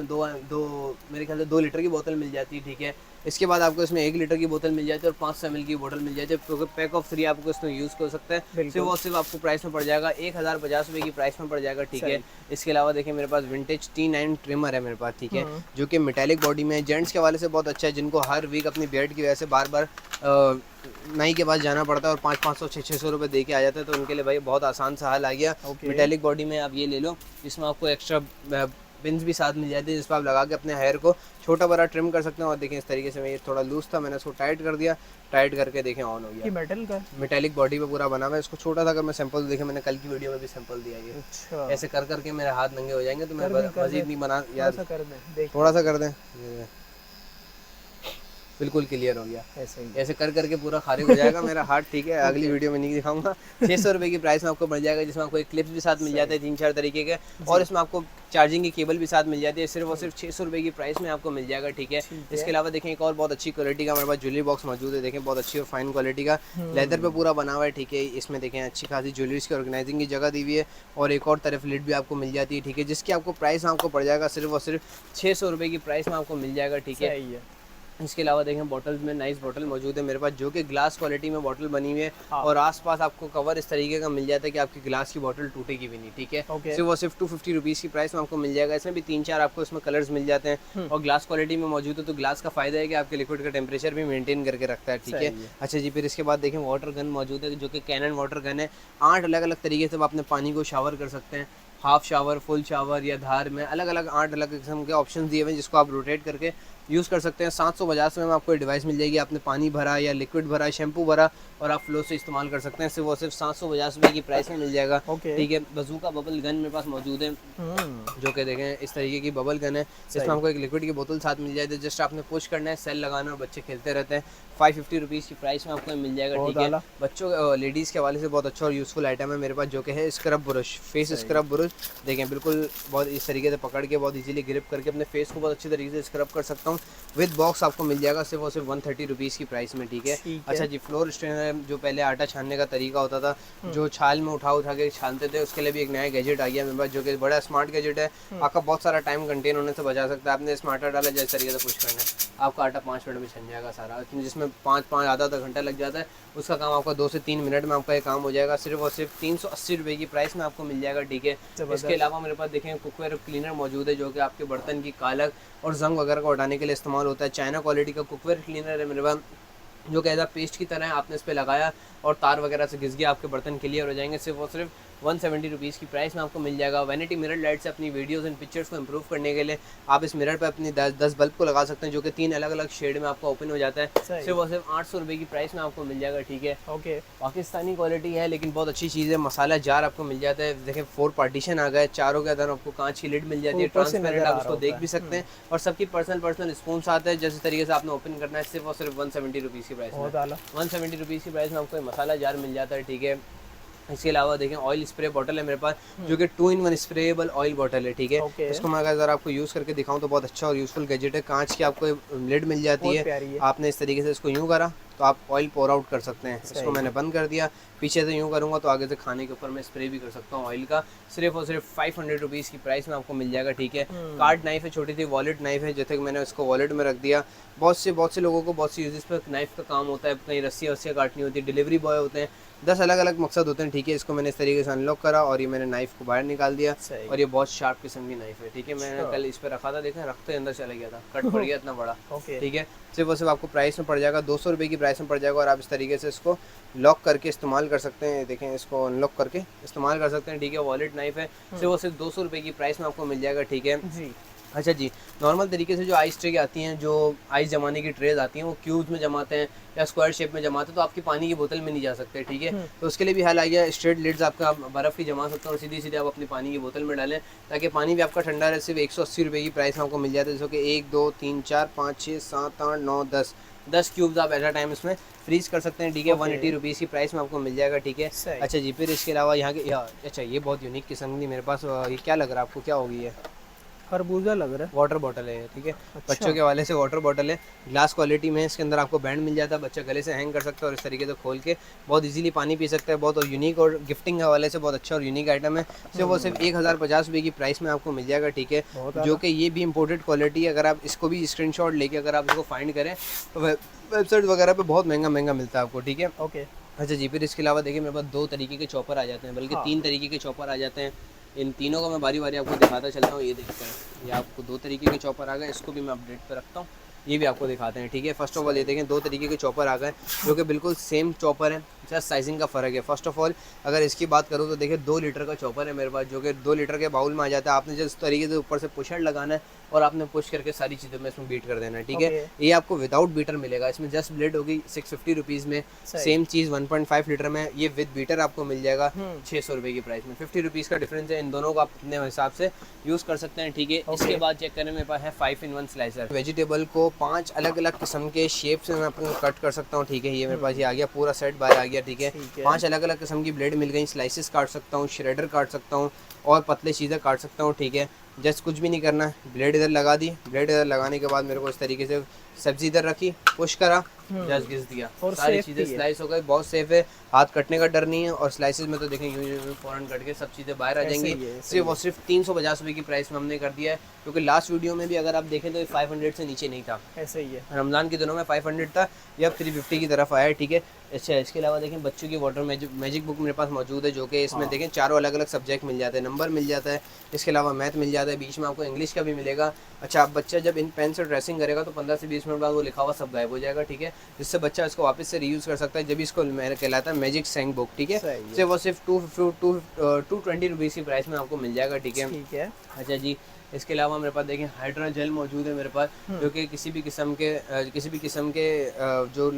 मेरे ख्याल से 2 लीटर की बोतल मिल जाती है। ठीक है, इसके बाद आपको इसमें 1 लीटर की बोतल मिल जाती है और 500 ml की बोतल मिल जाती है, क्योंकि पैक ऑफ 3 आपको इसमें यूज़ कर सकते हैं। सिर्फ और सिर्फ आपको प्राइस में पड़ जाएगा 1050 रुपये की प्राइस में पड़ जाएगा। ठीक है, इसके अलावा देखिए मेरे पास विंटेज T9 ट्रिमर है मेरे पास। ठीक है, जो कि मेटालिक बॉडी में है, जेंट्स के हवाले से बहुत अच्छा है, जिनको हर वीक अपनी बियर्ड की वजह से बार बार नाई के पास जाना पड़ता है और 500 600 रुपये दे के आ जाते हैं, तो उनके लिए भाई बहुत आसान सा हल आ गया। मेटालिक बॉडी में आप ये ले लो, इसमें आपको एक्स्ट्रा पिन्स भी साथ मिल जाती है, जिस पर आप लगा के अपने हेयर को छोटा बड़ा ट्रिम कर सकते हैं। और देखें इस तरीके से, मैं ये थोड़ा लूज था, मैंने इसको टाइट कर दिया, टाइट करके देखें ऑन हो गया। मेटल का मेटालिक बॉडी पे पूरा बना हुआ है। इसको छोटा सा अगर मैं सैंपल देखें, मैंने कल की वीडियो में भी सैंपल दिया है। अच्छा, ऐसे कर करके मेरे हाथ नंगे हो जाएंगे, तो मैं मजीद नहीं बना यार, थोड़ा सा कर दें, बिल्कुल क्लियर हो गया। ऐसे कर करके पूरा खारिज हो जाएगा मेरा हाथ। ठीक है, अगली वीडियो में नहीं दिखाऊंगा। 600 रुपये की प्राइस में आपको मिल जाएगा, जिसमें आपको एक क्लिप्स भी साथ मिल जाते हैं 3-4 तरीके के, और इसमें आपको चार्जिंग की केबल भी साथ मिल जाती है। सिर्फ और सिर्फ 600 रुपये की प्राइस में आपको मिल जाएगा। ठीक है, इसके अलावा देखें एक और बहुत अच्छी क्वालिटी का हमारे पास ज्वेलरी बॉक्स मौजूद है। देखें बहुत अच्छी और फाइन क्वालिटी का लेदर पे पूरा बना हुआ है। ठीक है, इसमें देखें अच्छी खासी ज्वेलरीज की ऑर्गेनाइजिंग की जगह दी हुई है और एक और तरफ लिड भी आपको मिल जाती है। ठीक है, जिसकी आपको प्राइस आपको पड़ जाएगा सिर्फ और सिर्फ 600 रुपये की प्राइस में आपको मिल जाएगा। ठीक है, इसके अलावा देखें बॉटल्स में नाइस बॉटल मौजूद है मेरे पास, जो कि ग्लास क्वालिटी में बॉटल बनी हुई है और आसपास आपको कवर इस तरीके का मिल जाता है कि आपकी ग्लास की बॉटल टूटेगी भी नहीं। ठीक है, सिर्फ और सिर्फ 250 रुपीज़ की प्राइस में आपको मिल जाएगा। इसमें भी 3-4 आपको इसमें कलर्स मिल जाते हैं और ग्लास क्वालिटी में मौजूद है, तो ग्लास का फायदा है कि आपके लिक्विड का टेम्परेचर भी मेंटेन करके रखता है। ठीक है, अच्छा जी, फिर इसके बाद देखें वाटर गन मौजूद है, जो कि कैनन वाटर गन है। 8 अलग अलग तरीके से आप अपने पानी को शावर कर सकते हैं, हाफ शावर, फुल शावर या धार में, अलग अलग 8 अलग किस्म के ऑप्शन दिए हुए हैं, जिसको आप रोटेट करके यूज़ कर सकते हैं। 750 में आपको डिवाइस मिल जाएगी। आपने पानी भरा या लिक्विड भरा, शैम्पू भरा और आप फ्लो से इस्तेमाल कर सकते हैं। सिर्फ वो सिर्फ 750 रुपये की प्राइस में मिल जाएगा। ठीक है, बज़ूका बबल गन मेरे पास मौजूद है, जो कि देखें इस तरीके की बबल गन है। इसमें आपको एक लिक्विड की बोतल साथ मिल जाएगी। जस्ट आपने पुश करना है, सेल लगाना और बच्चे खेलते रहते हैं। 550 रुपीज़ की प्राइस में आपको मिल जाएगा। ठीक है, बच्चों लेडीज़ के हवाले से बहुत अच्छा और यूज़फुल आइटम है मेरे पास, जो कि है scrub brush, face scrub brush. देखें बिल्कुल बहुत इस तरीके से पकड़ के बहुत इजीली ग्रिप करके अपने फेस को बहुत अच्छी तरीके से स्क्रब कर सकता हूँ। विद बॉक्स आपको मिल जाएगा सिर्फ और सिर्फ 130 रुपीज़ की प्राइस में। ठीक है, अच्छा जी, फ्लोर स्ट्रेनर जो पहले आटा छानने का तरीका होता था, जो छाल में उठा के छानते थे, उसके लिए भी एक नया गैजेट आ गया मेरे पास, जो कि बड़ा स्मार्ट गैजेट है। आपका बहुत सारा टाइम कंटेन होने से बचा सकता है। आपने इसमें आटा डाला, जैसे तरीके से पुश करना है, आपका आटा 5 मिनट में छन जाएगा सारा। जिसमें 5 आधा घंटा लग जाता है, उसका काम आपका 2 से 3 मिनट में आपका ये काम हो जाएगा। सिर्फ और सिर्फ 380 रुपये की प्राइस में आपको मिल जाएगा। ठीक है, इसके अलावा मेरे पास देखें कुकवेयर क्लीनर मौजूद है, जो कि आपके बर्तन की कालक और जंग वगैरह को हटाने के लिए इस्तेमाल होता है। चाइना क्वालिटी का कुकवेयर क्लीनर है मेरे पास, जो कि एज पेस्ट की तरह है। आपने इस पर लगाया और तार वगैरह से घिस गया, आपके बर्तन क्लियर हो जाएंगे। सिर्फ और सिर्फ 170 रुपीज़ की प्राइस में आपको मिल जाएगा। वैनिटी मिरर लाइट से अपनी वीडियोस एंड पिक्चर्स को इंप्रूव करने के लिए आप इस मिरर पर अपनी 10 बल्ब को लगा सकते हैं, जो कि 3 अलग अलग शेड में आपको ओपन हो जाता है। सिर्फ और सिर्फ 800 रुपये की प्राइस में आपको मिल जाएगा। ठीक है, ओके, पाकिस्तानी क्वालिटी है लेकिन बहुत अच्छी चीज़ है। मसाला जार आपको मिल जाता है। देखें 4 पार्टीशन आ गए, चारों के अंदर आपको कांच की लिड मिल जाती है, ट्रांसपेरेंट, आप उसको देख भी सकते हैं। और सबकी पर्सनल स्पून आते हैं, जैसे तरीके से आपने ओपन करना है। सिर्फ और सिर्फ 170 रुपीज़ की प्राइस में, 170 रुपीज़ की प्राइस में आपको मसाला जार मिल जाता है। ठीक है, इसके अलावा देखें ऑयल स्प्रे बॉटल है मेरे पास, जो कि 2-in-1 स्प्रेएबल ऑयल बॉटल है। ठीक है, इसको मैं अगर आपको यूज़ करके दिखाऊं तो बहुत अच्छा और यूज़फुल गैजेट है। कांच की आपको लिड मिल जाती है। आपने इस तरीके से इसको यूँ करा तो आप ऑयल पोर आउट कर सकते हैं। इसको मैंने बंद कर दिया, पीछे से यूँ करूँगा तो आगे से खाने के ऊपर मैं स्प्रे भी कर सकता हूँ ऑयल का। सिर्फ और सिर्फ 500 रुपीज़ की प्राइस में आपको मिल जाएगा। ठीक है, कार्ड नाइफ है, छोटी सी वॉलेट नाइफ है, जैसे कि मैंने इसको वॉलेट में रख दिया। बहुत से लोगों को बहुत सी यूजेस पर नाइफ का काम होता है, कहीं रस्सियाँ काटनी होती है, डिलीवरी बॉय होते हैं, 10 अलग अलग मकसद होते हैं। ठीक है, इसको मैंने इस तरीके से अनलॉक करा और ये मैंने नाइफ को बाहर निकाल दिया और ये बहुत शार्प किस्म की नाइफ है। ठीक है, मैंने कल इस पर रखा था, देखा रखते अंदर चला गया था, कट पड़ गया इतना बड़ा। ठीक है, सिर्फ और सिर्फ आपको प्राइस में पड़ जाएगा 200 रुपये की प्राइस में पड़ जाएगा और आप इस तरीके से इसको लॉक करके इस्तेमाल कर सकते हैं। देखें, इसको अनलॉक करके इस्तेमाल कर सकते हैं। ठीक है, वॉलेट नाइफ है, सिर्फ और सिर्फ 200 रुपये की प्राइस में आपको मिल जाएगा। ठीक है जी, अच्छा जी, नॉर्मल तरीके से जो आइस ट्रे आती हैं, जो आइस जमाने की ट्रेज आती हैं, वो क्यूब्स में जमाते हैं या स्क्वायर शेप में जमाते हैं, तो आपकी पानी की बोतल में नहीं जा सकते। ठीक है, तो उसके लिए भी हल आ गया, स्ट्रेट लिड्स आपका बर्फ़ की जमा सकते हैं और सीधी सीधे आप अपनी पानी की बोतल में डालें, ताकि पानी भी आपका ठंडा रहे। सिर्फ 180 रुपये की प्राइस में आपको मिल जाता है, जैसे कि 1 2 3 4 5 6 7 8 9 10 क्यूब्स आप एट अ टाइम इसमें फ्रीज कर सकते हैं। ठीक है, 180 रुपीज़ की प्राइस में आपको मिल जाएगा। ठीक है, अच्छा जी, फिर इसके अलावा यहाँ के अच्छा ये बहुत यूनिक किस्म की मेरे पास, ये क्या लग रहा है आपको, क्या होगी ये? खरबूजा लग रहा है, वाटर बॉटल है। ठीक है, अच्छा। बच्चों के वाले से वाटर बॉटल है, ग्लास क्वालिटी में। इसके अंदर आपको बैंड मिल जाता है, बच्चा गले से हैंग कर सकता है और इस तरीके से खोल के बहुत इजीली पानी पी सकता है। बहुत यूनिक और गिफ्टिंग के हवाले से बहुत अच्छा और यूनिक आइटम है। सिर्फ वो सिर्फ 1050 रुपये की प्राइस में आपको मिल जाएगा। ठीक है, जो कि ये भी इम्पोर्टेड क्वालिटी है। अगर आप इसको भी स्क्रीनशॉट लेके अगर आप इसको फाइंड करें तो वेबसाइट वगैरह पर बहुत महंगा मिलता है आपको। ठीक है, ओके, अच्छा जी, फिर इसके अलावा देखिए मेरे पास 2 तरीके के चॉपर आ जाते हैं, बल्कि 3 तरीके के चॉपर आ जाते हैं। इन तीनों को मैं बारी बारी आपको दिखाता चलता हूँ। ये देखते हैं, ये आपको 2 तरीके के चॉपर आ गए, इसको भी मैं अपडेट पे रखता हूँ, ये भी आपको दिखाते हैं। ठीक है, फर्स्ट ऑफ ऑल ये देखें 2 तरीके के चॉपर आ गए, जो कि बिल्कुल सेम चॉपर है, जस्ट साइजिंग का फ़र्क है। फर्स्ट ऑफ ऑल अगर इसकी बात करूँ तो देखिए 2 लीटर का चॉपर है मेरे पास, जो कि 2 लीटर के बाउल में आ जाता है। आपने जिस तरीके से ऊपर से पुशर लगाना है और आपने पुश करके सारी चीज़ों में इसमें बीट कर देना है। ठीक है, ये आपको विदाउट बीटर मिलेगा, इसमें जस्ट ब्लेड होगी 650 रुपीज़ में। सेम चीज़ 1.5 लीटर में ये विद बीटर आपको मिल जाएगा 600 रुपये की प्राइस में। 50 रुपीज़ का डिफरेंस है, इन दोनों को आप अपने हिसाब से यूज़ कर सकते हैं। ठीक है, इसके बाद चेक करें, मेरे पास है 5-in-1 स्लाइसर। वेजिटेबल को 5 अलग अलग किस्म के शेप से मैं आपको कट कर सकता हूँ। ठीक है, ये मेरे पास ये आ गया, पूरा सेट बाहर आ गया। ठीक है, 5 अलग अलग किस्म की ब्लेड मिल गई, स्लाइसेस काट सकता हूँ, श्रेडर काट सकता हूँ और पतले चीज़ें काट सकता हूँ। ठीक है, जस्ट कुछ भी नहीं करना है, ब्लेड इधर लगा दी, ब्लेड इधर लगाने के बाद मेरे को इस तरीके से सब्जी इधर रखी, पुश करा, जस्ट घिस दिया, सारी चीज़ें स्लाइस हो गई। बहुत सेफ है, हाथ कटने का डर नहीं है। और स्लाइसेस में तो देखें यूं फ़ौरन कट के सब चीज़ें बाहर आ जाएंगी। सिर्फ और सिर्फ 350 रुपये की प्राइस में हमने कर दिया है, क्योंकि लास्ट वीडियो में भी अगर आप देखें तो 500 से नीचे नहीं था। ऐसे ही है, रमज़ान के दिनों में 500 था, ये अब 350 की तरफ आया है। ठीक है, अच्छा, इसके अलावा देखें बच्चों की वाटर मैजिक बुक मेरे पास मौजूद है, जो कि इसमें देखें चारों अलग अलग सब्जेक्ट मिल जाते हैं, नंबर मिल जाता है, इसके अलावा मैथ मिल जाता है, बीच में आपको इंग्लिश का भी मिलेगा। अच्छा, आप बच्चा जब इन पेन से ड्रेसिंग करेगा तो 15 से 20 मिनट बाद वो लिखा हुआ सब गायब हो जाएगा। ठीक है, जिससे बच्चा इसको वापस से रीयूज़ कर सकता है, जब इसको कहलाता है मैजिक सैंग बुक। ठीक है, सिर्फ वो सिर्फ 220 रुपीज़ की प्राइस में आपको मिल जाएगा। ठीक है, अच्छा जी, इसके अलावा मेरे पास देखें हाइड्रा जेल मौजूद है मेरे पास, जो कि किसी भी किस्म के जो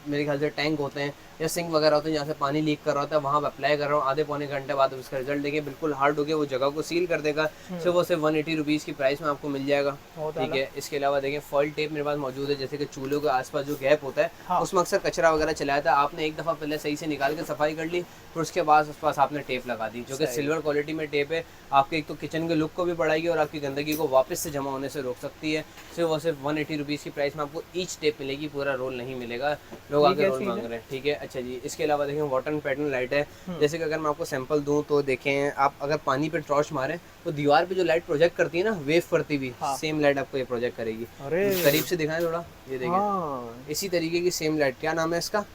मेरे ख्याल से टैंक होते हैं या सिंक वगैरह होते हैं जहाँ से पानी लीक कर रहा होता है, वहाँ पर अप्लाई कर रहा हूँ। आधे पौने घंटे बाद उसका रिजल्ट देखिए बिल्कुल हार्ड हो गया, वो जगह को सील कर देगा। सिर्फ वो सिर्फ 180 रुपीज़ की प्राइस में आपको मिल जाएगा, ठीक है। इसके अलावा देखिए फॉइल टेप मेरे पास मौजूद है, जैसे कि चूल्हों के आसपास जो गैप होता है उसमें अक्सर कचरा वगैरह चलाया था, आपने एक दफ़ा पहले सही से निकाल के सफाई कर ली, फिर उसके बाद उस पास आपने टेप लगा दी, जो कि सिल्वर क्वालिटी में टेप है। आपके एक तो किचन के लुक को भी बढ़ाएगी और आपकी गंदगी को वापस से जमा होने से रोक सकती है। सिर्फ वो सिर्फ 180 रुपीज़ की प्राइस में आपको ईच टेप मिलेगी, पूरा रोल नहीं मिलेगा, लोग आगे रोल मांग रहे हैं, ठीक है। अच्छा जी, इसके अलावा देखें वाटर पैटर्न लाइट है, जैसे कि अगर मैं आपको सैंपल दूं तो देखें, आप अगर पानी पे टॉर्च मारें तो दीवार पे जो लाइट प्रोजेक्ट करती है ना वेव करती हुई, सेम लाइट आपको ये प्रोजेक्ट करेगी। करीब से दिखाएं थोड़ा, ये देखें इसी तरीके की सेम लाइट, क्या नाम है इसका,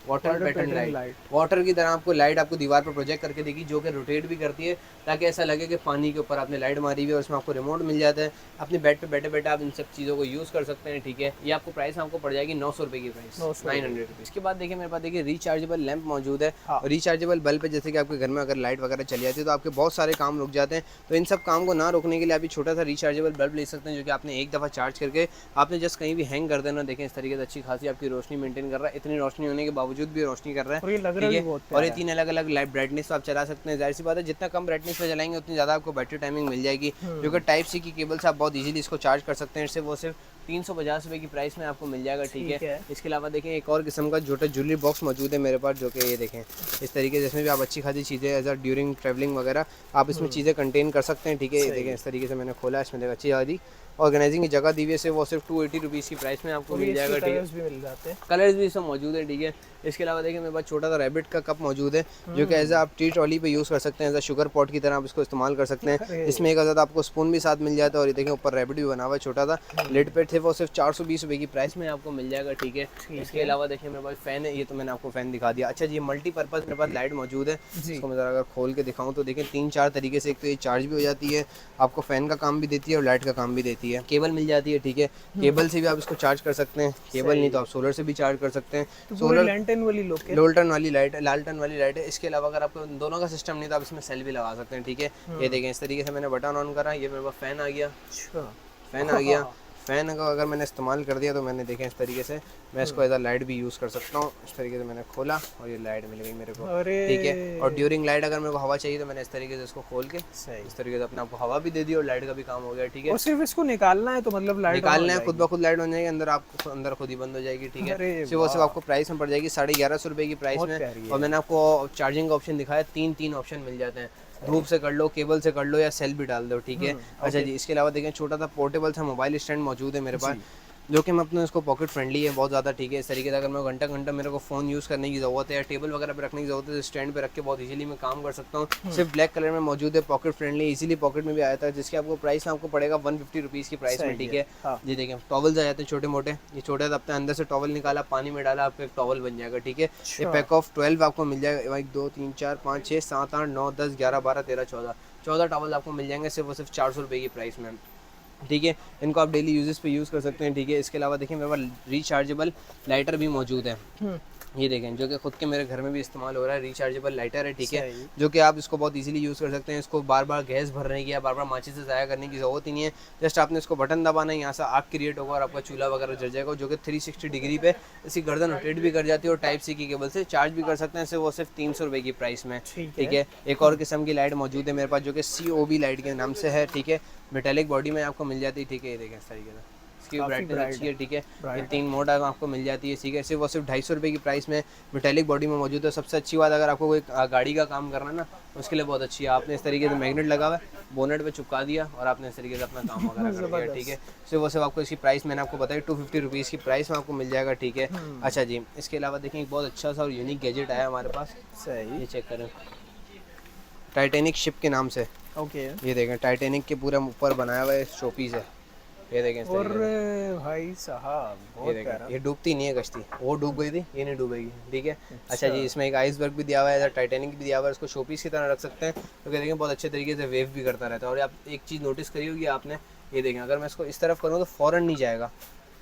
वाटर पैटर्न लाइट। वाटर की तरह आपको लाइट आपको दीवार पर प्रोजेक्ट करके देगी, जो कि रोटेट भी करती है ताकि ऐसा लगे कि पानी के ऊपर आपने लाइट मारी हुई है और उसमें आपको रिमोट मिल जाता है। अपने बेड पे बैठे बैठे आप इन सब चीज़ों को यूज़ कर सकते हैं, ठीक है। ये आपको प्राइस आपको पड़ जाएगी 900 रुपये की प्राइस, 900 रुपीज़। इसके बाद देखिए मेरे पास देखिए रिचार्जेबल लैंप मौजूद है, और रिचार्जेबल बल्ब है, जैसे कि आपके घर में अगर लाइट वगैरह चली जाती है तो आपके बहुत सारे काम रुक जाते हैं, तो इन सब काम को ना रोकने के लिए आप छोटा सा रिचार्जेबल बल्ब ले सकते हैं, जो कि आपने एक दफ़ा चार्ज करके आपने जस्ट कहीं भी हैंग कर देना। देखें इस तरीके से अच्छी खासी आपकी रोशनी मेंटेन कर रहा है, इतनी रोशनी होने के बावजूद भी रोशनी कर रहा है, और ये लग रहा है बहुत प्यारा। और ये 3 अलग अलग लाइट ब्राइटनेस आप चला सकते हैं। जाहिर सी बात है जितना कम ब्राइटनेस पे चलाएंगे उतनी ज़्यादा आपको बैटरी टाइमिंग मिल जाएगी, जो कि टाइप सी की केबल से आप बहुत इजीली इसको चार्ज कर सकते हैं। सिर्फ वो सिर्फ 350 रुपये की प्राइस में आपको मिल जाएगा, ठीक है। इसके अलावा देखें एक और किस्म का छोटा ज्वेलरी बॉक्स मौजूद है मेरे पास, जो कि ये देखें इस तरीके से, जिसमें भी आप अच्छी खासी चीज़ें एज अ ड्यूरिंग ट्रैवलिंग वगैरह आप इसमें चीज़ें कंटेन कर सकते हैं, ठीक है। ये देखें इस तरीके से मैंने खोला, इसमें देखा अच्छी आदि ऑर्गेनाइजिंग की जगह दी हुई है, वो सिर्फ 280 रुपीज़ की प्राइस में आपको मिल जाएगा, ठीक है। कलर्स भी सब मौजूद है, ठीक है। इसके अलावा देखिए मेरे पास छोटा सा रैबिट का कप मौजूद है, जो कि एज आप टी ट्रॉली पे यूज़ कर सकते हैं, एज अ शुगर पॉट की तरह आप इसको इस्तेमाल कर सकते हैं। इसमें एक आज़ाद आपको स्पून भी साथ मिल जाता है, और ये देखें ऊपर रैबिट भी बना हुआ है छोटा सा, लिड पे थे, वो सिर्फ 420 रुपये की प्राइस में आपको मिल जाएगा, ठीक है। इसके अलावा देखिए मेरे पास फ़ैन है, ये तो मैंने आपको फ़ैन दिखा दिया। अच्छा जी, मल्टीपर्पज़ मेरे पास लाइट मौजूद है, इसको मैं ज़रा अगर खोल के दिखाऊँ तो देखें 3-4 तरीके से, एक तो ये चार्ज भी हो जाती है, आपको फ़ैन का काम भी देती है और लाइट का काम भी देती है, केबल मिल जाती है, ठीक है। केबल से भी आप इसको चार्ज कर सकते हैं, केबल नहीं तो आप सोलर से भी चार्ज कर सकते हैं। सोलर लैंटर्न वाली लाइट है, लालटन वाली लाइट है। इसके अलावा अगर आपको दोनों का सिस्टम नहीं तो आप इसमें सेल भी लगा सकते हैं, ठीक है। ये देखें इस तरीके से मैंने बटन ऑन करा, ये मेरे पास फ़ैन आ गया, फ़ैन आ गया। फ़ैन का अगर मैंने इस्तेमाल कर दिया तो मैंने देखें इस तरीके से मैं इसको एज अ लाइट भी यूज़ कर सकता हूँ। इस तरीके से मैंने खोला और ये लाइट मिल गई मेरे को, ठीक है। और ड्यूरिंग लाइट अगर मेरे को हवा चाहिए तो मैंने इस तरीके से इसको खोल के इस तरीके से अपने आपको हवा भी दे दी और लाइट का भी काम हो गया, ठीक है। और सिर्फ इसको निकालना है तो मतलब लाइट निकालना है, खुद ब खुद लाइट हो जाएगी, अंदर खुद ही बंद हो जाएगी, ठीक है। सिर्फ वो सिर्फ आपको प्राइस में पड़ जाएगी 1150 रुपये की प्राइस में। और मैंने आपको चार्जिंग का ऑप्शन दिखाया, 3 ऑप्शन मिल जाते हैं, धूप से कर लो, केबल से कर लो या सेल भी डाल दो, ठीक है। अच्छा जी, इसके अलावा देखें छोटा सा पोर्टेबल सा मोबाइल स्टैंड मौजूद है मेरे पास, जो कि मैं अपने इसको पॉकेट फ्रेंडली है बहुत ज़्यादा, ठीक है। इस तरीके से अगर मैं घंटा मेरे को फ़ोन यूज़ करने की ज़रूरत है या टेबल वगैरह पे रखने की ज़रूरत है तो स्टैंड पे रख के बहुत इजीली मैं काम कर सकता हूँ। सिर्फ ब्लैक कलर में मौजूद है, पॉकेट फ्रेंडली, इजीली पॉकेट में भी आया था, जिसकी आपको प्राइस आपको पड़ेगा 150 रुपीज़ की प्राइस में, ठीक है। जी देखिए टॉवल्स आ जाते हैं छोटे मोटे, ये छोटे सा अपने अंदर से टॉवल निकाला, पानी में डाला, आपको एक टॉवल बन जाएगा, ठीक है। ये पैक ऑफ 12 आपको मिल जाएगा, 1 2 3 4 5 6 7 8 9 10 11 12 13 14 टॉवल आपको मिल जाएंगे सिर्फ 400 रुपये की प्राइस में, ठीक है। इनको आप डेली यूजेस पे यूज़ कर सकते हैं, ठीक है। इसके अलावा देखिए मेरे पास रिचार्जेबल लाइटर भी मौजूद है, ये देखें, जो कि खुद के मेरे घर में भी इस्तेमाल हो रहा है, रिचार्जेबल लाइटर है, ठीक है। जो कि आप इसको बहुत इजीली यूज़ कर सकते हैं, इसको बार बार गैस भरने की या बार बार माचिस से ज़ाया करने की ज़रूरत ही नहीं है। जस्ट आपने इसको बटन दबाना है, यहाँ से आग क्रिएट होगा और आपका चूल्हा वगैरह जल जाएगा, जो कि 360 डिग्री पे इसकी गर्दन रोटेट भी कर जाती है और टाइप सी की केबल से चार्ज भी कर सकते हैं, वो सिर्फ 300 रुपये की प्राइस में, ठीक है। एक और किस्म की लाइट मौजूद है मेरे पास, जो कि COB लाइट के नाम से है, ठीक है। मेटेलिक बॉडी में आपको मिल जाती है, ठीक है। ये देखें इस तरीके से इसकी ब्राइटनेस अच्छी है, ठीक है। ये 3 मोड आपको मिल जाती है, ठीक है। सिर्फ 250 रुपये की प्राइस में मेटेलिक बॉडी में मौजूद है। सबसे अच्छी बात, अगर आपको कोई गाड़ी का काम करना है ना, उसके लिए बहुत अच्छी है। आपने इस तरीके से मैग्नेट लगा हुआ है, बोनेट पे चिपका दिया और आपने इस तरीके से अपना काम वगैरह कर दिया, ठीक है। सिर्फ आपको इसकी प्राइस मैंने आपको बताई 250 रुपीज़ की प्राइस में आपको मिल जाएगा, ठीक है। अच्छा जी, इसके अलावा देखें एक बहुत अच्छा सा और यूनिक गैजेट आया हमारे पास, सही, ये चेक करें, टाइटैनिक शिप के नाम से, ओके। ये देखें टाइटैनिक के पूरा ऊपर बनाया हुआ है, शोपीस है, ये देखें। और भाई साहब बहुत प्यारा, ये डूबती नहीं है कश्ती, वो डूब गई थी, ये नहीं डूबेगी, ठीक है। अच्छा जी, इसमें एक आइसबर्ग भी दिया हुआ है, टाइटैनिक भी दिया हुआ है, इसको शोपीस की तरह रख सकते हैं, तो देखें बहुत अच्छे तरीके से वेव भी करता रहता है। और आप एक चीज़ नोटिस करी होगी आपने, ये देखें अगर मैं इसको इस तरफ करूँ तो फ़ौरन नहीं जाएगा,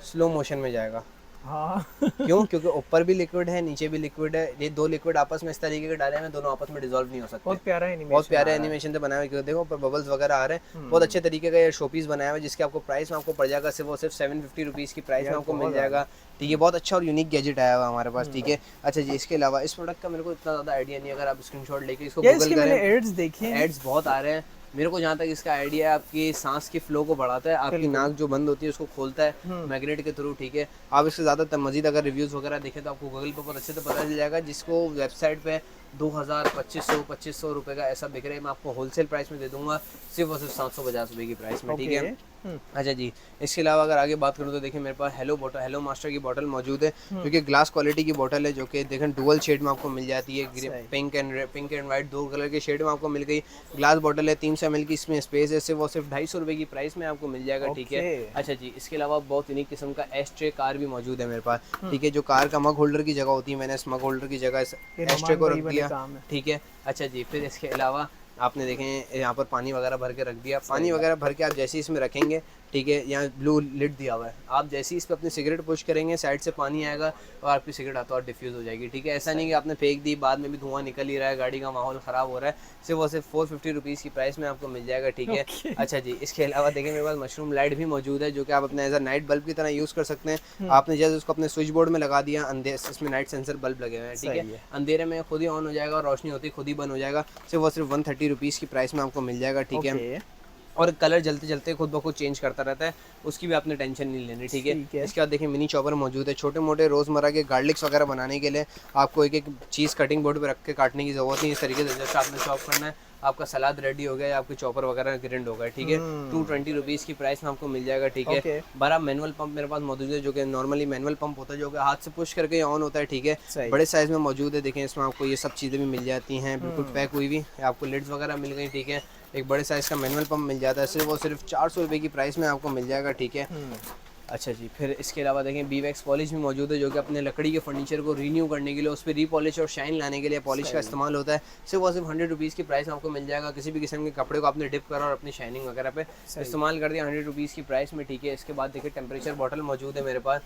स्लो मोशन में जाएगा, हाँ क्यों? क्योंकि ऊपर भी लिक्विड है, नीचे भी लिक्विड है। ये दो लिक्विड आपस में इस तरीके के डाले हैं, दोनों आपस में डिसॉल्व नहीं हो सकते। बहुत प्यारा एनिमेशन, बहुत प्यारे एनिमेशन से बनाया हुआ है, देखो ऊपर बबल्स वगैरह आ रहे हैं। बहुत अच्छे तरीके का ये शोपीस बनाया हुआ है, जिसके आपको प्राइस में आपको पड़ जाएगा सिर्फ और सिर्फ 750 रुपीज़ की प्राइस में आपको मिल जाएगा। ठीक है, बहुत अच्छा और यूनिक गैजेट आया हुआ है हमारे पास। ठीक है, अच्छा जी, इसके अलावा इस प्रोडक्ट का मेरे को इतना ज़्यादा आइडिया नहीं है। अगर आप स्क्रीनशॉट लेके इसको गूगल करें, एड्स देखिए, एड्स बहुत आ रहे हैं। मेरे को जहाँ तक इसका आइडिया है, आपकी सांस की फ्लो को बढ़ाता है, आपकी नाक जो बंद होती है उसको खोलता है मैग्नेट के थ्रू। ठीक है, आप इससे ज़्यादा मजीद अगर रिव्यूज़ वगैरह देखें तो आपको गूगल पर बहुत अच्छे से पता चल जाएगा। जिसको वेबसाइट पे 2000, 2500 रुपये का ऐसा बिक रहा है, मैं आपको होलसेल प्राइस में दे दूंगा सिर्फ और सिर्फ 750 रुपये की प्राइस में। ठीक है, अच्छा जी, इसके अलावा अगर आगे बात करूँ तो देखिए मेरे पास हेलो मास्टर की बोतल मौजूद है, जो कि ग्लास क्वालिटी की बोतल है, जो कि देखें डुअल शेड में आपको मिल जाती है। पिंक एंड वाइट दो कलर के शेड में आपको मिल गई। ग्लास बोतल है, 300 ml की इसमें स्पेस है, सिर्फ और सिर्फ 250 रुपये की प्राइस में आपको मिल जाएगा। ठीक है, अच्छा जी, इसके अलावा बहुत यूनिक किस्म का एस्ट्रे कार भी मौजूद है मेरे पास। ठीक है, जो कार का मग होल्डर की जगह होती है, मैंने इस मग होल्डर की जगह एस्ट्रे को रख दिया। ठीक है, अच्छा जी, फिर इसके अलावा आपने देखें यहाँ पर पानी वगैरह भर के रख दिया। पानी वगैरह भर के आप जैसे ही इसमें रखेंगे, ठीक है, यहाँ ब्लू लिड दिया हुआ है, आप जैसे ही इस पर अपनी सिगरेट पुश करेंगे, साइड से पानी आएगा और आपकी सिगरेट हाथों हाथ डिफ्यूज़ हो जाएगी। ठीक है, ऐसा नहीं कि आपने फेंक दी, बाद में भी धुआं निकल ही रहा है, गाड़ी का माहौल ख़राब हो रहा है। सिर्फ वो सिर्फ 450 रुपीज़ की प्राइस में आपको मिल जाएगा। ठीक है, अच्छा जी, इसके अलावा देखिए मेरे पास मशरूम लाइट भी मौजूद है, जो कि आप अपने एज अ नाइट बल्ब की तरह यूज़ कर सकते हैं। आपने जैसे उसको अपने स्विच बोर्ड में लगा दिया, इसमें नाइट सेंसर बल्ब लगे हुए हैं। ठीक है, अंधेरे में खुद ही ऑन हो जाएगा और रोशनी होती खुद ही बंद हो जाएगा। सिर्फ वो सिर्फ 130 रुपीज़ की प्राइस में आपको मिल जाएगा। ठीक है, और कलर जलते जलते खुद ब खुद चेंज करता रहता है, उसकी भी आपने टेंशन नहीं लेनी। ठीक है, इसके बाद देखिए मिनी चॉपर मौजूद है, छोटे मोटे रोज़मर्रा के गार्लिक्स वगैरह बनाने के लिए आपको एक एक चीज़ कटिंग बोर्ड पे रख के काटने की ज़रूरत नहीं। इस तरीके से जैसे आपने चॉप करना है, आपका सलाद रेडी हो गया, आपके चॉपर वगैरह ग्रिंड हो गए। ठीक है, 220 रुपीज़ की प्राइस में आपको मिल जाएगा। ठीक है, बड़ा मैनुअल पंप मेरे पास मौजूद है, जो कि नॉर्मली मैनुअल पंप होता है, जो कि हाथ से पुश करके ऑन होता है। ठीक है, बड़े साइज़ में मौजूद है, देखें इसमें आपको ये सब चीज़ें भी मिल जाती हैं, बिल्कुल पैक हुई हुई। आपको लिड्स वगैरह मिल गई। ठीक है, एक बड़े साइज़ का मैनुअल पंप मिल जाता है, सिर्फ और सिर्फ 400 रुपये की प्राइस में आपको मिल जाएगा। ठीक है, अच्छा जी, फिर इसके अलावा देखें बीवैक्स पॉलिश भी मौजूद है, जो कि अपने लकड़ी के फर्नीचर को रीन्यू करने के लिए, उस पर रीपॉलिश और शाइन लाने के लिए पॉलिश का इस्तेमाल होता है। सिर्फ और सिर्फ 100 रुपीज़ की प्राइस में आपको मिल जाएगा। किसी भी किस्म के कपड़े को आपने डिप करा और अपनी शाइनिंग वगैरह पे इस्तेमाल कर दिया, 100 रुपीज़ की प्राइस में। ठीक है, इसके बाद देखिए टेम्परेचर बॉटल मौजूद है मेरे पास,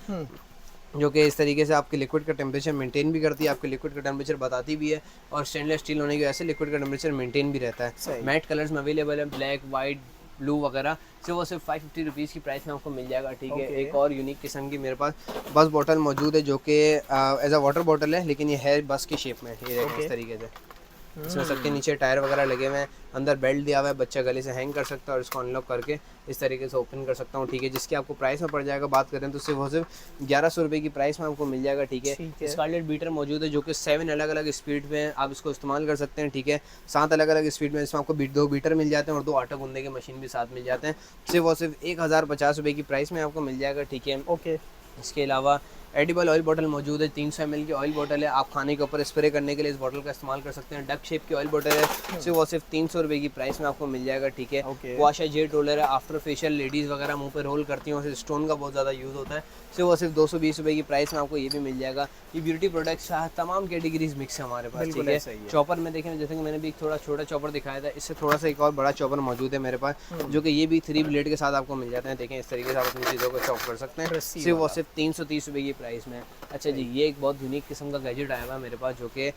जो कि इस तरीके से आपके लिक्विड का टेम्परेचर मेंटेन भी करती है, आपके लिक्विड का टेम्परेचर बताती भी है, और स्टेनलेस स्टील होने की वजह से लिक्विड का टेम्परेचर मेंटेन भी रहता है। मैट कलर्स में अवेलेबल है, ब्लैक, वाइट, ब्लू वगैरह। सिर्फ वो सिर्फ 550 रुपीज़ की प्राइस में आपको मिल जाएगा। ठीक है, एक और यूनिक किस्म की मेरे पास बस बॉटल मौजूद है, जो कि एज अ वाटर बॉटल है, लेकिन ये है बस की शेप में। ये इस तरीके से इसमें सबके नीचे टायर वगैरह लगे हुए हैं, अंदर बेल्ट दिया हुआ है, बच्चा गले से हैंग कर सकता है और इसको अनलॉक करके इस तरीके से ओपन कर सकता हूँ। ठीक है, जिसकी आपको प्राइस में पड़ जाएगा, बात करें तो सिर्फ वो सिर्फ 1100 रुपये की प्राइस में आपको मिल जाएगा। ठीक है, स्कारलेट बीटर मौजूद है, जो कि 7 अलग अलग स्पीड में आप इसको इस्तेमाल कर सकते हैं। ठीक है, 7 अलग अलग स्पीड में इसमें आपको 2 बीटर मिल जाते हैं और 2 आटा गूंदने के मशीन भी साथ मिल जाते हैं। सिर्फ और सिर्फ 1050 रुपये की प्राइस में आपको मिल जाएगा। ठीक है, ओके, इसके अलावा एडिबल ऑयल बॉटल मौजूद है, 300 ml की ऑयल बॉटल है, आप खाने के ऊपर स्प्रे करने के लिए इस बॉटल का इस्तेमाल कर सकते हैं। डक शेप की ऑयल बॉटल है, सिर्फ और सिर्फ 300 रुपये की प्राइस में आपको मिल जाएगा। ठीक है, वाशर जेट रोलर है, आफ्टर फेशियल लेडीज़ वगैरह मुंह पे रोल करती हैं, उससे स्टोन का बहुत ज़्यादा यूज़ होता है। सिर्फ और सिर्फ 220 रुपये की प्राइस में आपको ये भी मिल जाएगा। ये ब्यूटी प्रोडक्ट्स तमाम कैटेगरीज मिक्स है हमारे पास। ठीक है, चॉपर में देखें, जैसे कि मैंने भी एक थोड़ा छोटा चॉपर दिखाया था, इससे थोड़ा सा एक और बड़ा चॉपर मौजूद है मेरे पास, जो कि ये भी 3 ब्लेड के साथ आपको मिल जाते हैं। देखें इस तरीके से आप अपनी चीज़ों को चॉप कर सकते हैं, सिर्फ और सिर्फ 330 रुपये की प्राइस में। अच्छा जी, ये एक बहुत यूनिक किस्म का गैजेट आया हुआ है मेरे पास, जो कि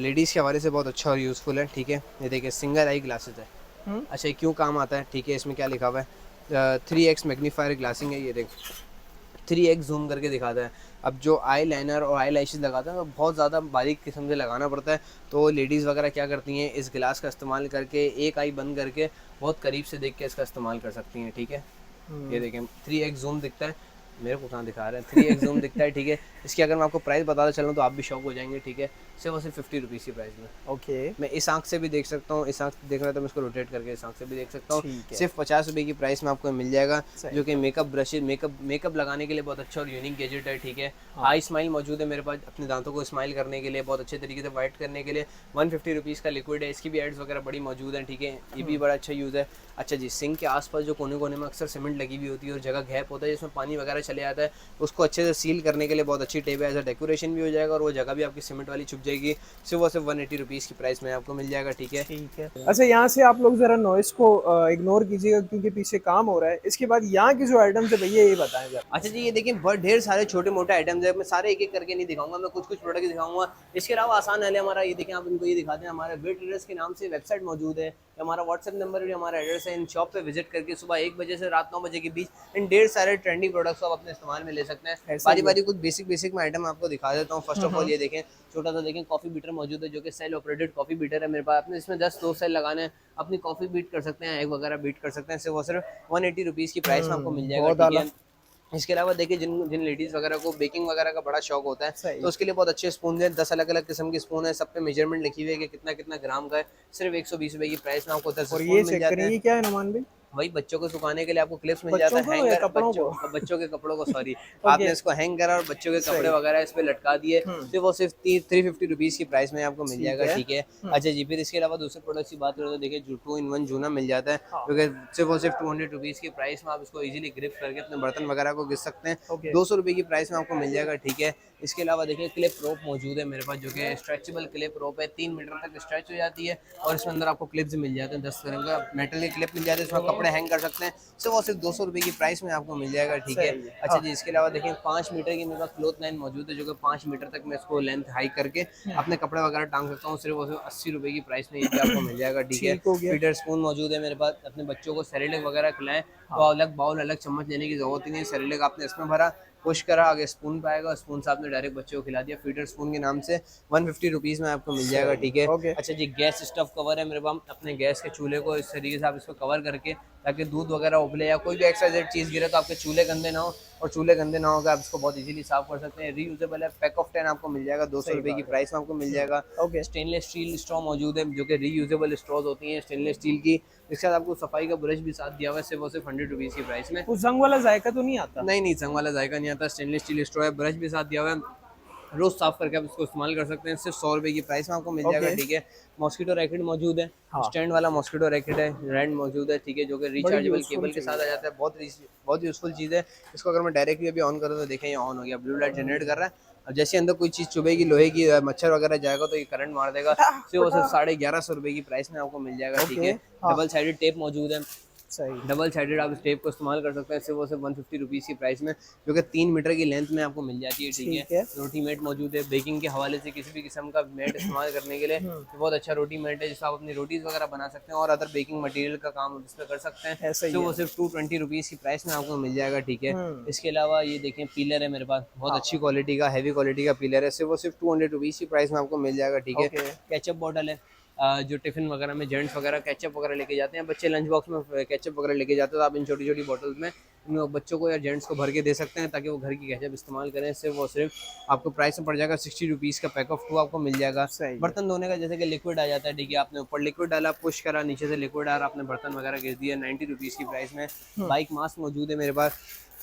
लेडीज़ के हवाले से बहुत अच्छा और यूज़फुल है। ठीक है, ये देखिए सिंगल आई ग्लासेस है। अच्छा, ये क्यों काम आता है? ठीक है, इसमें क्या लिखा हुआ है, 3x मैग्नीफायर ग्लासिंग है। ये देख 3x जूम करके दिखाता है। अब जो आई लाइनर और आई लैशेज़ लगाते हैं तो बहुत ज़्यादा बारीक किस्म से लगाना पड़ता है, तो लेडीज़ वगैरह क्या करती हैं, इस गिलास का इस्तेमाल करके एक आई बंद करके बहुत करीब से देख के इसका इस्तेमाल कर सकती हैं। ठीक है, ये देखें 3x जूम दिखता है, मेरे को कहाँ दिखा रहे हैं, 3x जूम दिखता है। ठीक है, इसकी अगर मैं आपको प्राइस बताता चलूँ तो आप भी शॉक हो जाएंगे। ठीक है, सिर्फ और सिर्फ 50 रुपीज़ की प्राइस में। ओके, मैं इस आंख से भी देख सकता हूँ, इस आंख से देख रहा था मैं इसको रोटेट करके इस आंख से भी देख सकता हूँ। सिर्फ 50 रुपये की प्राइस में आपको मिल जाएगा, जो कि मेकअप ब्रशेज मेकअप लगाने के लिए बहुत अच्छा और यूनिक गैजेट है। ठीक है, आई स्माइल मौजूद है मेरे पास, अपने दांतों को स्माइल करने के लिए, बहुत अच्छे तरीके से वाइट करने के लिए। 150 रुपीज़ का लिक्विड है, इसकी भी एड्स वगैरह बड़ी मौजूद हैं। ठीक है, ये भी बड़ा अच्छा यूज़ है। अच्छा जी, सिंक के आसपास जो कोने कोने में अक्सर सीमेंट लगी हुई होती है और जगह गैप होता है जिसमें पानी वगैरह चले जाता है, उसको अच्छे से सील करने के लिए बहुत अच्छी टेप है। एज अ डेकोरेशन भी हो जाएगा और वो जगह भी आपकी सीमेंट वाली छुप जाएगी। सिर्फ वो सिर्फ 180 रुपीज़ की प्राइस में आपको मिल जाएगा, ठीक है। ठीक है। अच्छा, यहाँ से आप लोग जरा नॉइस को इग्नोर कीजिएगा क्योंकि पीछे काम हो रहा है। इसके बाद यहाँ की जो आइटम्स है भैया ये बताएं जरा। अच्छा जी, ये देखिए बहुत ढेर सारे छोटे मोटे आइटम्स है, मैं सारे एक एक करके नहीं दिखाऊंगा, मैं कुछ कुछ प्रोडक्ट दिखाऊंगा। इसके अलावा आसान है हमारा, ये देखें आप इनको ये दिखाते हैं, हमारे वेट ट्रेडर्स के नाम से वेबसाइट मौजूद है, हमारा व्हाट्सएप नंबर भी हमारा एड्रेस है। इन शॉप पे विजिट करके सुबह 1 बजे से रात 9 बजे के बीच इन ढेर सारे ट्रेंडी प्रोडक्ट्स आप अपने इस्तेमाल में ले सकते हैं। बारी बारी कुछ बेसिक में आइटम आपको दिखा देता हूँ। फर्स्ट ऑफ ऑल ये देखें, छोटा सा देखें कॉफी बीटर मौजूद है जो कि सेल ऑपरेटेड कॉफी बीटर है मेरे पास। अपने इसमें 10 सेल लगाने हैं, अपनी कॉफी बीट कर सकते हैं, एग वगैरह बीट कर सकते हैं। सिर्फ वो सिर्फ 180 रुपीज़ की प्राइस में आपको मिल जाएगा, ठीक है। इसके अलावा देखिए जिन लेडीज़ वगैरह को बेकिंग वगैरह का बड़ा शौक होता है तो उसके लिए बहुत अच्छे स्पून हैं। 10 अलग अलग किस्म की स्पून है, सब पे मेजरमेंट लिखी हुई है कि कितना कितना ग्राम का है। सिर्फ 120 रुपए की प्राइस में आपको 10 स्पून मिल जाते हैं। ये क्या है नुमान भाई? वही बच्चों को सुखाने के लिए आपको क्लिप्स मिल जाता है, हैंगर बच्चों के कपड़ों को सॉरी आपने इसको हैंग करा और बच्चों के कपड़े वगैरह इस पे लटका दिए, तो वो सिर्फ 350 रुपीज़ की प्राइस में आपको मिल जाएगा, ठीक है। अच्छा जी, फिर इसके अलावा दूसरे प्रोडक्ट की बात करें तो देखिए 2-in-1 जूना मिल जाता है, क्योंकि सिर्फ और सिर्फ 200 रुपीज़ की प्राइस में आप इसको इजीली ग्रिप करके अपने बर्तन वगैरह को घिस सकते हैं। 200 रुपये की प्राइस में आपको मिल जाएगा, ठीक है। इसके अलावा देखिए क्लिप रोप मौजूद है मेरे पास जो कि स्ट्रेचेबल क्लिप रोप है, 3 मीटर तक स्ट्रेच हो जाती है और इसमें अंदर आपको क्लिप्स मिल जाते हैं। 10 तरह का मेटल के क्लिप मिल जाते हैं, इसमें कपड़े हैंग कर सकते हैं। सिर्फ वो सिर्फ 200 रुपये की प्राइस में आपको मिल जाएगा, ठीक है। अच्छा जी, इसके अलावा देखिए 5 मीटर की मेरे पास क्लॉथ लाइन मौजूद है जो कि 5 मीटर तक मैं इसको लेंथ हाई करके अपने कपड़े वगैरह टांग सकता हूँ। सिर्फ वो सिर्फ 80 रुपये की प्राइस में ये भी आपको मिल जाएगा, ठीक है। फीडर स्पून मौजूद है मेरे पास, अपने बच्चों को सेरेलैक वगैरह खिलाएं तो अलग बाउल अलग चम्मच लेने की जरूरत ही नहीं। सेरेलैक आपने इसमें भरा, पुश करा, आगे स्पून पाएगा, स्पून से आपने डायरेक्ट बच्चों को खिला दिया। फीडर स्पून के नाम से 150 रुपीज़ में आपको मिल जाएगा, ठीक है। अच्छा जी, गैस स्टफ कवर है मेरे पास, अपने गैस के चूल्हे को इस तरीके से आप इसको कवर करके ताकि दूध वगैरह उबले या कोई भी एक्स्ट्रा चीज़ गिरे तो आपके चूल्हे गंदे ना हो, और चूल्हे गंदे ना होगा आप इसको बहुत इजीली साफ कर सकते हैं। रीयूजेबल है, पैक ऑफ 10 आपको मिल जाएगा, 200 रुपये की प्राइस में आपको मिल जाएगा। स्टेनलेस स्टील स्ट्रॉ मौजूद है जो कि रीयूजेबल स्ट्रॉज होती हैं स्टेनलेस स्टील की। इसके साथ आपको सफाई का ब्रश भी साथ दिया हुआ है, सिर्फ वो सिर्फ 100 रुपीज़ की प्राइस में। जंग वाला जायका तो नहीं आता? नहीं, जंग वाला जायका नहीं आता। स्टेनलेस स्टील स्ट्रॉ है, ब्रश भी साथ दिया हुआ है, रोज साफ करके आप इसको इस्तेमाल कर सकते हैं। सिर्फ 100 रुपये की प्राइस में आपको मिल जाएगा, ठीक है। मॉस्किटो रैकेट मौजूद है, स्टैंड वाला मॉस्किटो रैकेट है, रैंड मौजूद है, ठीक है, जो कि रिचार्जेबल केबल के साथ आ जाता है। बहुत यूजफुल चीज़ है। इसको अगर मैं डायरेक्टली अभी ऑन करूँ तो देखें ये ऑन हो गया, ब्लू लाइट जनरेट कर रहा है। अब जैसे अंदर कोई चीज़ चुभेगी, लोहे की मच्छर वगैरह जाएगा तो ये करंट मार देगा। सिर्फ वो सिर्फ 1150 रुपये की प्राइस में आपको मिल जाएगा, ठीक है। डबल साइडेड टेप मौजूद है, डबल साइडेड आप इस टेप को इस्तेमाल कर सकते हैं। सिर्फ वो सिर्फ 150 रुपीज़ की प्राइस में, जो कि 3 मीटर की लेंथ में आपको मिल जाती है, ठीक है। रोटी मैट मौजूद है, बेकिंग के हवाले से किसी भी किस्म का मैट इस्तेमाल करने के लिए तो बहुत अच्छा रोटी मैट है, जिससे आप अपनी रोटीज़ वगैरह बना सकते हैं और अदर बेकिंग मटेरियल का काम इस पर कर सकते हैं। तो वो सिर्फ 220 रुपीज़ की प्राइस में आपको मिल जाएगा, ठीक है। इसके अलावा ये देखें पीलर है मेरे पास, बहुत अच्छी क्वालिटी का, हैवी क्वालिटी का पीलर है। सिर्फ वो सिर्फ 200 रुपीज़ की प्राइस में आपको मिल जाएगा, ठीक है। केचप बॉटल है, जो टिफिन वगैरह में जेंट्स वगैरह केचप वगैरह लेके जाते हैं, बच्चे लंच बॉक्स में केचप वगैरह लेके जाते हैं, तो आप इन छोटी छोटी बॉटल्स में बच्चों को या जेंट्स को भर के दे सकते हैं ताकि वो घर की केचप इस्तेमाल करें। सिर्फ वो सिर्फ आपको प्राइस में पड़ जाएगा 60 रुपीज़ का पैक ऑफ 2 आपको मिल जाएगा। बर्तन धोने का जैसे कि लिक्विड आ जाता है, ठीक है, आपने ऊपर लिक्विड डाला, पुश करा, नीचे से लिक्विड आ रहा, आपने बर्तन वगैरह घिस दिया, 90 रुपीज़ की प्राइस में। बाइक मास्क मौजूद है मेरे पास,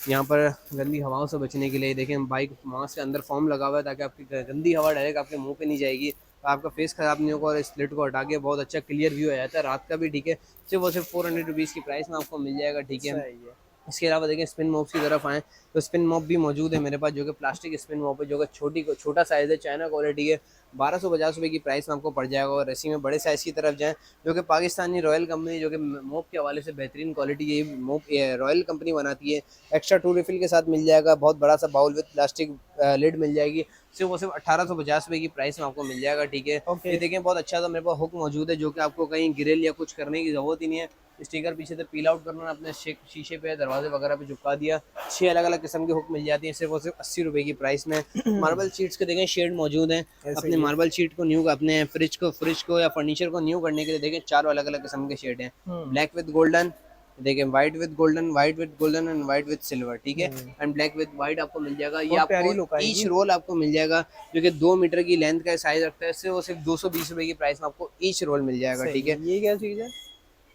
यहाँ पर गंदी हवाओं से बचने के लिए देखें बाइक मास्क के अंदर फॉर्म लगा हुआ है ताकि आपकी गंदी हवा डायरेक्ट आपके मुंह पे नहीं जाएगी, तो आपका फेस खराब नहीं होगा और इस स्लिट को हटा के बहुत अच्छा क्लियर व्यू आ जाता है रात का भी, ठीक है। सिर्फ वो सिर्फ 400 रुपीज़ की प्राइस में आपको मिल जाएगा, ठीक है। इसके अलावा देखें स्पिन मॉप की तरफ आएँ तो स्पिन मॉप भी मौजूद है मेरे पास, जो कि प्लास्टिक स्पिन मॉप है, जो कि छोटा साइज़ है, चाइना क्वालिटी है, 1250 रुपये की प्राइस में आपको पड़ जाएगा। और इसी में बड़े साइज़ की तरफ जाएँ जो कि पाकिस्तानी रॉयल कंपनी, जो कि मोप के हवाले से बेहतरीन क्वालिटी ये मोप रॉयल कंपनी बनाती है, एक्स्ट्रा 2 रिफिल के साथ मिल जाएगा। बहुत बड़ा सा बाउल विद प्लास्टिक लिड मिल जाएगी, सिर्फ वो सिर्फ 1850 रुपये की प्राइस में आपको मिल जाएगा, ठीक है। ये देखें बहुत अच्छा सा मेरे पास हुक मौजूद है, जो कि आपको कहीं ग्रिल या कुछ करने की ज़रूरत ही नहीं है। स्टिकर पीछे से पील आउट करना, अपने शीशे पे दरवाजे वगैरह पे चिपका दिया। 6 अलग अलग किस्म की हुक मिल जाती है, सिर्फ वो सिर्फ 80 रुपये की प्राइस में। मार्बल शीट्स के देखें शेड मौजूद हैं, अपने मार्बल शीट को न्यू, अपने फ्रिज को या फर्नीचर को न्यू करने के लिए देखें 4 अलग अलग किस्म के शेड हैं। ब्लैक विद गोल्डन, देखें white with golden and white with silver, ठीक है, एंड ब्लैक विद वाइट आपको मिल जाएगा। ये आपको ईच रोल आपको मिल जाएगा, जो कि 2 मीटर की लेंथ का साइज रखता है, सिर्फ वो सिर्फ 220 रुपये की प्राइस में आपको ईच रोल मिल जाएगा, ठीक है। ये क्या चीज़ है?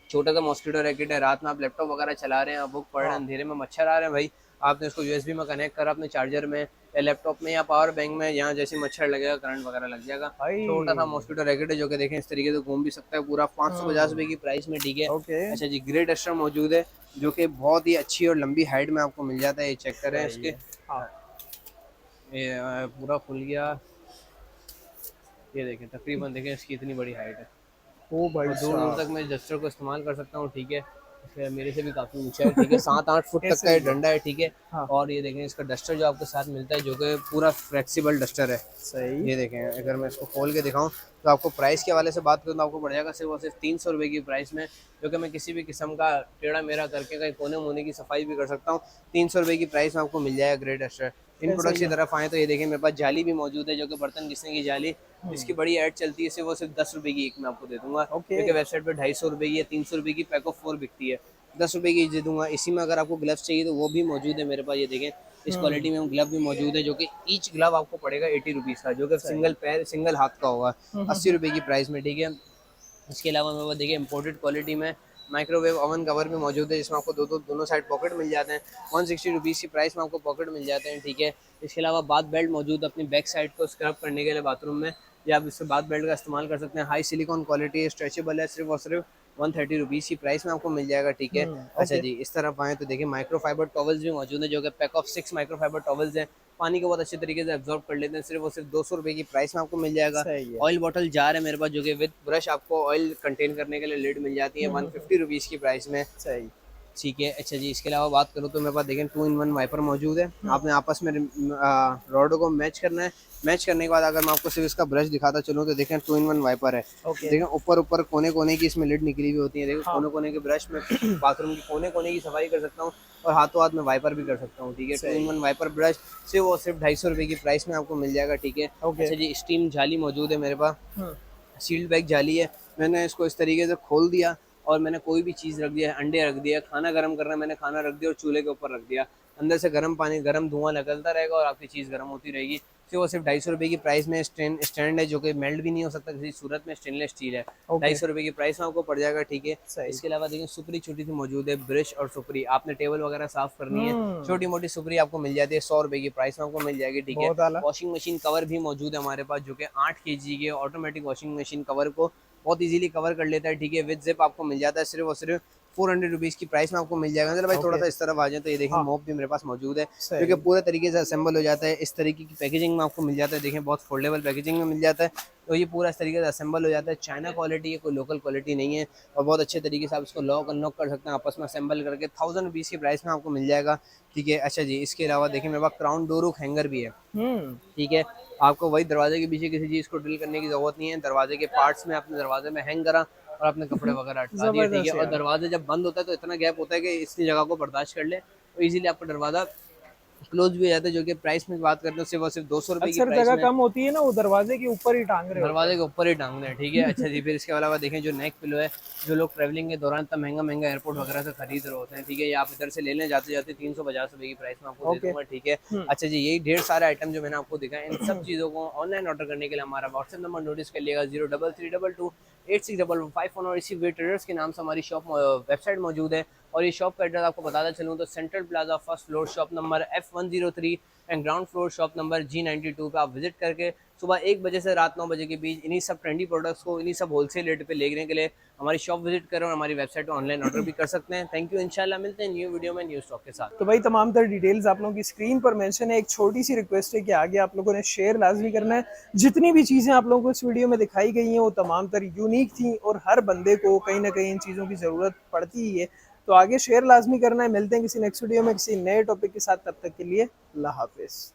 छोटा सा मॉस्किटो रैकेट है, रात में आप लैपटॉप वगैरह चला रहे हैं, बुक पढ़ रहे हैं, अंधेरे में मच्छर आ रहे हैं भाई, आपने इसको यूएसबी में कनेक्ट करा अपने चार्जर में या लैपटॉप में या पावर बैंक में, यहाँ जैसे मच्छर लगेगा करंट वगैरह लग जाएगा। भाई छोटा सा मॉस्किटो रैकेट है जो कि देखें इस तरीके से घूम भी सकता है पूरा, 550 रुपये की प्राइस में, ठीक है। ओके अच्छा जी, ग्रे डस्टर मौजूद है जो कि बहुत ही अच्छी और लंबी हाइट में आपको मिल जाता है, ये चेक करें इसके। हाँ ये पूरा खुल गया, ये देखें तकरीबन देखें इसकी इतनी बड़ी हाइट है ओ भाई और दूर दूर साहब तक मैं डस्टर को इस्तेमाल कर सकता हूँ, ठीक है। इसका मेरे से भी काफ़ी ऊंचा है, ठीक है, 7-8 फुट तक का ये डंडा है, ठीक है। हाँ। और ये देखें इसका डस्टर जो आपके साथ मिलता है जो कि पूरा फ्लेक्सिबल डस्टर है। सही ये देखें, अगर मैं इसको खोल के दिखाऊं तो आपको प्राइस के हवाले से बात करूँ तो आपको पड़ जाएगा सिर्फ और सिर्फ 300 रुपये की प्राइस में, जो कि मैं किसी भी किस्म का टेढ़ा मेढ़ा करके कहीं कोने मोने की सफाई भी कर सकता हूँ। 300 रुपये की प्राइस में आपको मिल जाएगा ग्रे डस्टर। इन प्रोडक्ट्स की तरफ आए तो ये देखें मेरे पास जाली भी मौजूद है जो कि बर्तन घिसने की जाली, इसकी बड़ी ऐड चलती है, सिर्फ वो सिर्फ 10 रुपये की एक मैं आपको दे दूंगा, क्योंकि वेबसाइट पर 250 रुपये की या 300 रुपये की पैक ऑफ 4 बिकती है, 10 रुपये की दे दूंगा। इसी में अगर आपको ग्लव्स चाहिए तो वो भी मौजूद है मेरे पास, ये देखें इस क्वालिटी में ग्लव भी मौजूद है जो कि ईच ग्लव आपको पड़ेगा 80 रुपीज़ का, जो कि सिंगल पैर सिंगल हाथ का होगा, 80 रुपये की प्राइस में, ठीक है। इसके अलावा मेरे पास देखिए इम्पोर्टेड क्वालिटी में माइक्रोवेव ओवन कवर भी मौजूद है जिसमें आपको दोनों साइड पॉकेट मिल जाते हैं, 160 रुपीज़ की प्राइस में आपको पॉकेट मिल जाते हैं, ठीक है। इसके अलावा बाथ बेल्ट मौजूद है अपनी बैक साइड को स्क्रब करने के लिए बाथरूम में, या आप इससे बाथ बेल्ट का इस्तेमाल कर सकते हैं। हाई सिलिकॉन क्वालिटी है, स्ट्रेचेबल है, सिर्फ और सिर्फ 130 रुपीज़ की प्राइस में आपको मिल जाएगा, ठीक है। अच्छा जी, इस तरफ आए तो देखिए माइक्रोफाइबर टॉवल्स भी मौजूद है जो कि पैक ऑफ 6 माइक्रोफाइबर टॉवल्स हैं, पानी को बहुत अच्छे तरीके से एब्जॉर्ब कर लेते हैं, सिर्फ और सिर्फ 200 रुपये की प्राइस में आपको मिल जाएगा। ऑयल बॉटल जार है मेरे पास जो कि विद ब्रश आपको ऑयल कंटेन करने के लिए लिड मिल जाती है 150 रुपीज़ की प्राइस में, सही ठीक है। अच्छा जी, इसके अलावा बात करूँ तो मेरे पास देखें 2-in-1 वाइपर मौजूद है, आपने आपस में रॉडो को मैच करना है, मैच करने के बाद अगर मैं आपको सिर्फ इसका ब्रश दिखाता चलूँ तो देखें 2-in-1 वाइपर है, देखें ऊपर कोने कोने की इसमें लिड निकली हुई होती है, देखें कोने कोने के ब्रश में बाथरूम की कोने कोने की सफाई कर सकता हूँ और हाथों हाथ में वाइपर भी कर सकता हूँ, ठीक है। 2-in-1 वाइपर ब्रश सिर्फ और सिर्फ 250 रुपये की प्राइस में आपको मिल जाएगा, ठीक है। अच्छा जी, स्टीम जाली मौजूद है मेरे पास, सील्ड बैग जाली है, मैंने इसको इस तरीके से खोल दिया और मैंने कोई भी चीज़ रख दिया, अंडे रख दिया, खाना गर्म करना है मैंने खाना रख दिया और चूल्हे के ऊपर रख दिया, अंदर से गर्म पानी गर्म धुआं निकलता रहेगा और आपकी चीज़ गर्म होती रहेगी। सिर्फ और सिर्फ 250 रुपये की प्राइस में स्टैंड है जो कि मेल्ट भी नहीं हो सकता किसी सूरत में, स्टेनलेस स्टील है, 250 रुपये की प्राइस में आपको पड़ जाएगा, ठीक है। इसके अलावा देखिए सुपरी छोटी सी मौजूद है, ब्रश और सुपरी, आपने टेबल वगैरह साफ करनी है, छोटी मोटी सुपरी आपको मिल जाती है 100 रुपये की प्राइस में आपको मिल जाएगी, ठीक है। वॉशिंग मशीन कवर भी मौजूद है हमारे पास जो कि 8 kg के ऑटोमेटिक वॉशिंग मशीन कवर को बहुत इजीली कवर कर लेता है, ठीक है। विद जिप आपको मिल जाता है सिर्फ और सिर्फ 400 रुपीज़ की प्राइस में आपको मिल जाएगा। चलो भाई थोड़ा सा इस तरफ आ जाए तो ये देखिए मोप भी मेरे पास मौजूद है जो कि पूरे तरीके से असेंबल हो जाता है, इस तरीके की पैकेजिंग में आपको मिल जाता है, देखें बहुत फोल्डेबल पैकेजिंग में मिल जाता है, तो ये पूरा इस तरीके से असेंबल हो जाता है। चाइना क्वालिटी है, कोई लोकल क्वालिटी नहीं है और बहुत अच्छे तरीके से आप इसको लॉक अनलॉक कर सकते हैं आपस में असेंबल करके, 1000 रुपीज़ की प्राइस में आपको मिल जाएगा, ठीक है। अच्छा जी, इसके अलावा देखिए मेरे पास क्राउन डोर हुक हैंगर भी है, ठीक है। आपको वही दरवाजे के पीछे किसी चीज़ को ड्रिल करने की जरूरत नहीं है, दरवाजे के पार्ट्स में अपने दरवाजे में हैंग करा और अपने कपड़े वगैरह हटा दिए, ठीक है। और दरवाजा जब बंद होता है तो इतना गैप होता है कि इसकी जगह को बर्दाश्त कर ले तो इजीली आपका दरवाजा क्लोज भी हो जाता है, जो कि प्राइस में बात करते हैं सिर्फ और सिर्फ 200 रुपये की प्राइस जगह कम होती है ना, वो दरवाजे के ऊपर ही टांग रहे, दरवाजे के ऊपर ही टांग रहे हैं, ठीक है। अच्छा जी, फिर इसके अलावा देखें जो नेक पिलो है, जो लोग ट्रैवलिंग के दौरान इतना महंगा महंगा एयरपोर्ट वगैरह से खरीद रहे होते हैं, ठीक है, ये आप इधर से ले लें जाते जाते 350 रुपये की प्राइस में आपको दे दूंगा, ठीक है। अच्छा जी, यही ढेर सारे आइटम जो मैंने आपको दिखाए, इन सब चीज़ों को ऑनलाइन ऑर्डर करने के लिए हमारा व्हाट्सएप नंबर नोटिस कर लिएगा 0332286151 और इसी वे ट्रेडर्स के नाम से हमारी शॉप वेबसाइट मौजूद है। और ये शॉप का एड्रेस आपको बताता चलूँ तो central plaza first floor shop number F103 and ground floor shop number G92 पे आप विजिट करके सुबह 1 बजे से रात 9 बजे के बीच इन्हीं सब ट्रेंडी प्रोडक्ट्स को इन्हीं सब होलसेल रेट पे लेने के लिए हमारी शॉप विजिट करें और हमारी वेबसाइट पर ऑनलाइन ऑर्डर भी कर सकते हैं। थैंक यू, इंशाल्लाह मिलते हैं न्यू वीडियो में न्यू स्टॉक के साथ। तो भाई तमाम तर डिटेल्स आप लोगों की स्क्रीन पर मेंशन है, एक छोटी सी रिक्वेस्ट है कि आगे आप लोगों ने शेयर लाजमी करना है। जितनी भी चीज़ें आप लोगों को इस वीडियो में दिखाई गई हैं वो तमाम तर यूनिक थी और हर बंदे को कहीं ना कहीं इन चीज़ों की ज़रूरत पड़ती ही है, तो आगे शेयर लाजमी करना है। मिलते हैं किसी नेक्स्ट वीडियो में किसी नए टॉपिक के साथ, तब तक के लिए अल्लाह हाफिज़।